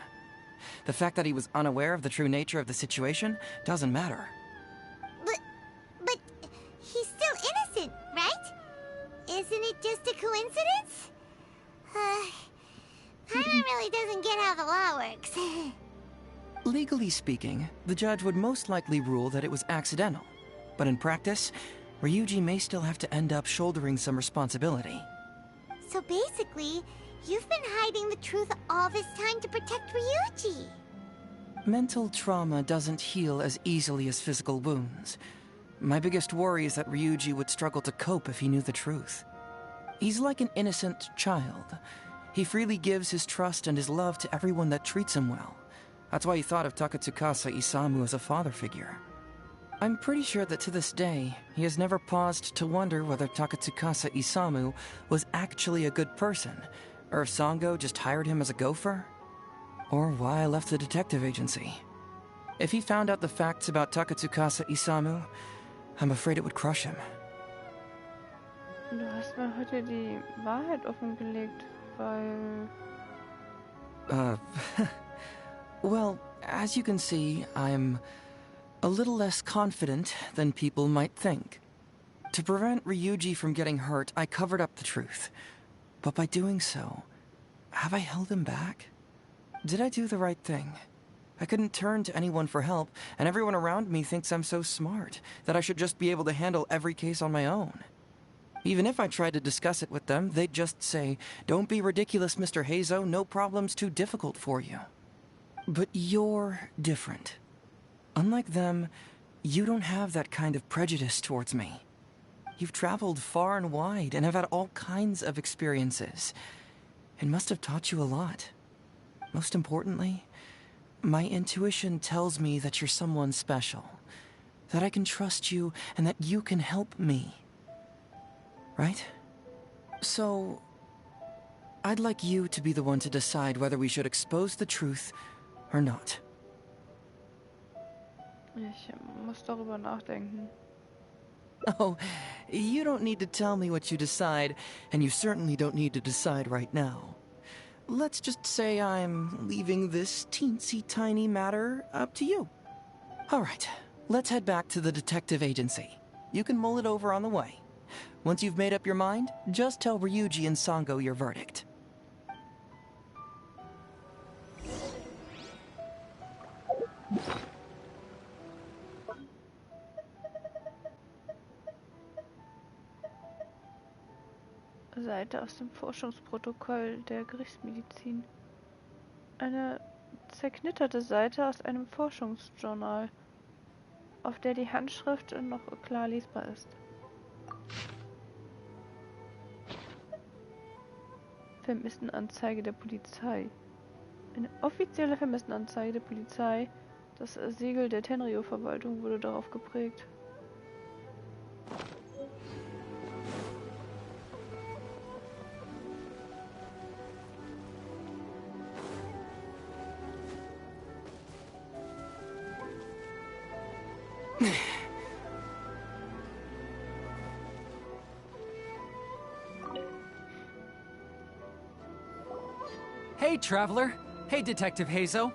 The fact that he was unaware of the true nature of the situation doesn't matter. But he's still innocent, right? Isn't it just a coincidence? Paimon really doesn't get how the law works. Legally speaking, the judge would most likely rule that it was accidental. But in practice, Ryuji may still have to end up shouldering some responsibility. So basically, you've been hiding the truth all this time to protect Ryuji. Mental trauma doesn't heal as easily as physical wounds. My biggest worry is that Ryuji would struggle to cope if he knew the truth. He's like an innocent child. He freely gives his trust and his love to everyone that treats him well. That's why he thought of Takatsukasa Isamu as a father figure. I'm pretty sure that to this day, he has never paused to wonder whether Takatsukasa Isamu was actually a good person, or if Sango just hired him as a gopher, or why I left the detective agency. If he found out the facts about Takatsukasa Isamu, I'm afraid it would crush him. Du hast mir heute die Wahrheit offengelegt, weil... Well, as you can see, I'm a little less confident than people might think. To prevent Ryuji from getting hurt, I covered up the truth. But by doing so, have I held him back? Did I do the right thing? I couldn't turn to anyone for help, and everyone around me thinks I'm so smart that I should just be able to handle every case on my own. Even if I tried to discuss it with them, they'd just say, "Don't be ridiculous, Mr. Heizo, no problem's too difficult for you." But you're different. Unlike them, you don't have that kind of prejudice towards me. You've traveled far and wide and have had all kinds of experiences. It must have taught you a lot. Most importantly, my intuition tells me that you're someone special, that I can trust you and that you can help me. Right? So, I'd like you to be the one to decide whether we should expose the truth or not. Ich muss darüber nachdenken. Oh, you don't need to tell me what you decide, and you certainly don't need to decide right now. Let's just say I'm leaving this teensy-tiny matter up to you. All right, let's head back to the detective agency. You can mull it over on the way. Once you've made up your mind, just tell Ryuji and Sango your verdict. Seite aus dem Forschungsprotokoll der Gerichtsmedizin. Eine zerknitterte Seite aus einem Forschungsjournal, auf der die Handschrift noch klar lesbar ist. Vermisstenanzeige der Polizei. Eine offizielle Vermisstenanzeige der Polizei. Das Siegel der Tenryo-Verwaltung wurde darauf geprägt. Hey, Traveler. Hey, Detective Heizo.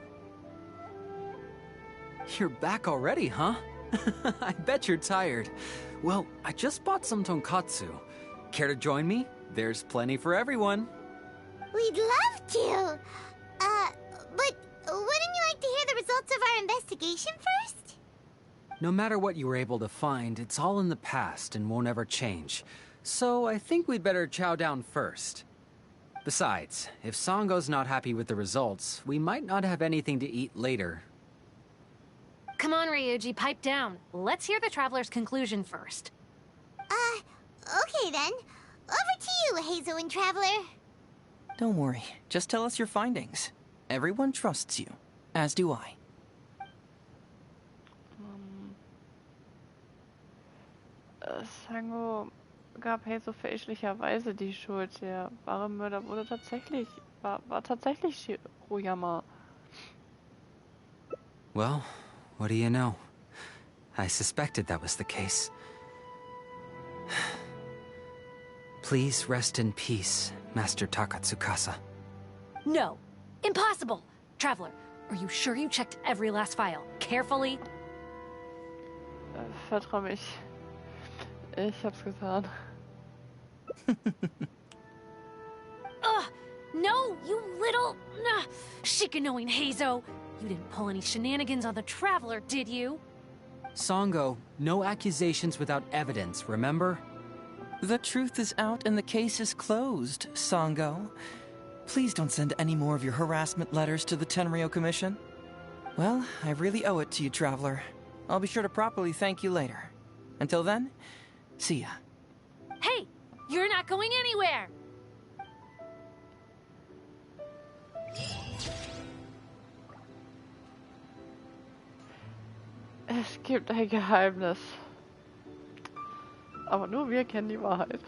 You're back already, huh? I bet you're tired. Well, I just bought some tonkatsu. Care to join me? There's plenty for everyone. We'd love to. But wouldn't you like to hear the results of our investigation first? No matter what you were able to find, it's all in the past and won't ever change. So I think we'd better chow down first. Besides, if Sango's not happy with the results, we might not have anything to eat later. Come on, Ryuji, pipe down. Let's hear the Traveler's conclusion first. Okay then. Over to you, Heizo and Traveler. Don't worry, just tell us your findings. Everyone trusts you, as do I. Sango gab Heizo fälschlicherweise die Schuld. Der wahre Mörder war tatsächlich Shiroyama. Well, what do you know? I suspected that was the case. Please rest in peace, Master Takatsukasa. No. Impossible! Traveler, are you sure you checked every last file? Carefully? Vertrau mich. Ich hab's getan. Ugh! No, you little... Shikanoing Heizo! You didn't pull any shenanigans on the Traveler, did you? Songo, no accusations without evidence, remember? The truth is out and the case is closed, Songo. Please don't send any more of your harassment letters to the Tenryo Commission. Well, I really owe it to you, Traveler. I'll be sure to properly thank you later. Until then, see ya. Hey! You're not going anywhere! Es gibt ein Geheimnis. Aber nur wir kennen die Wahrheit.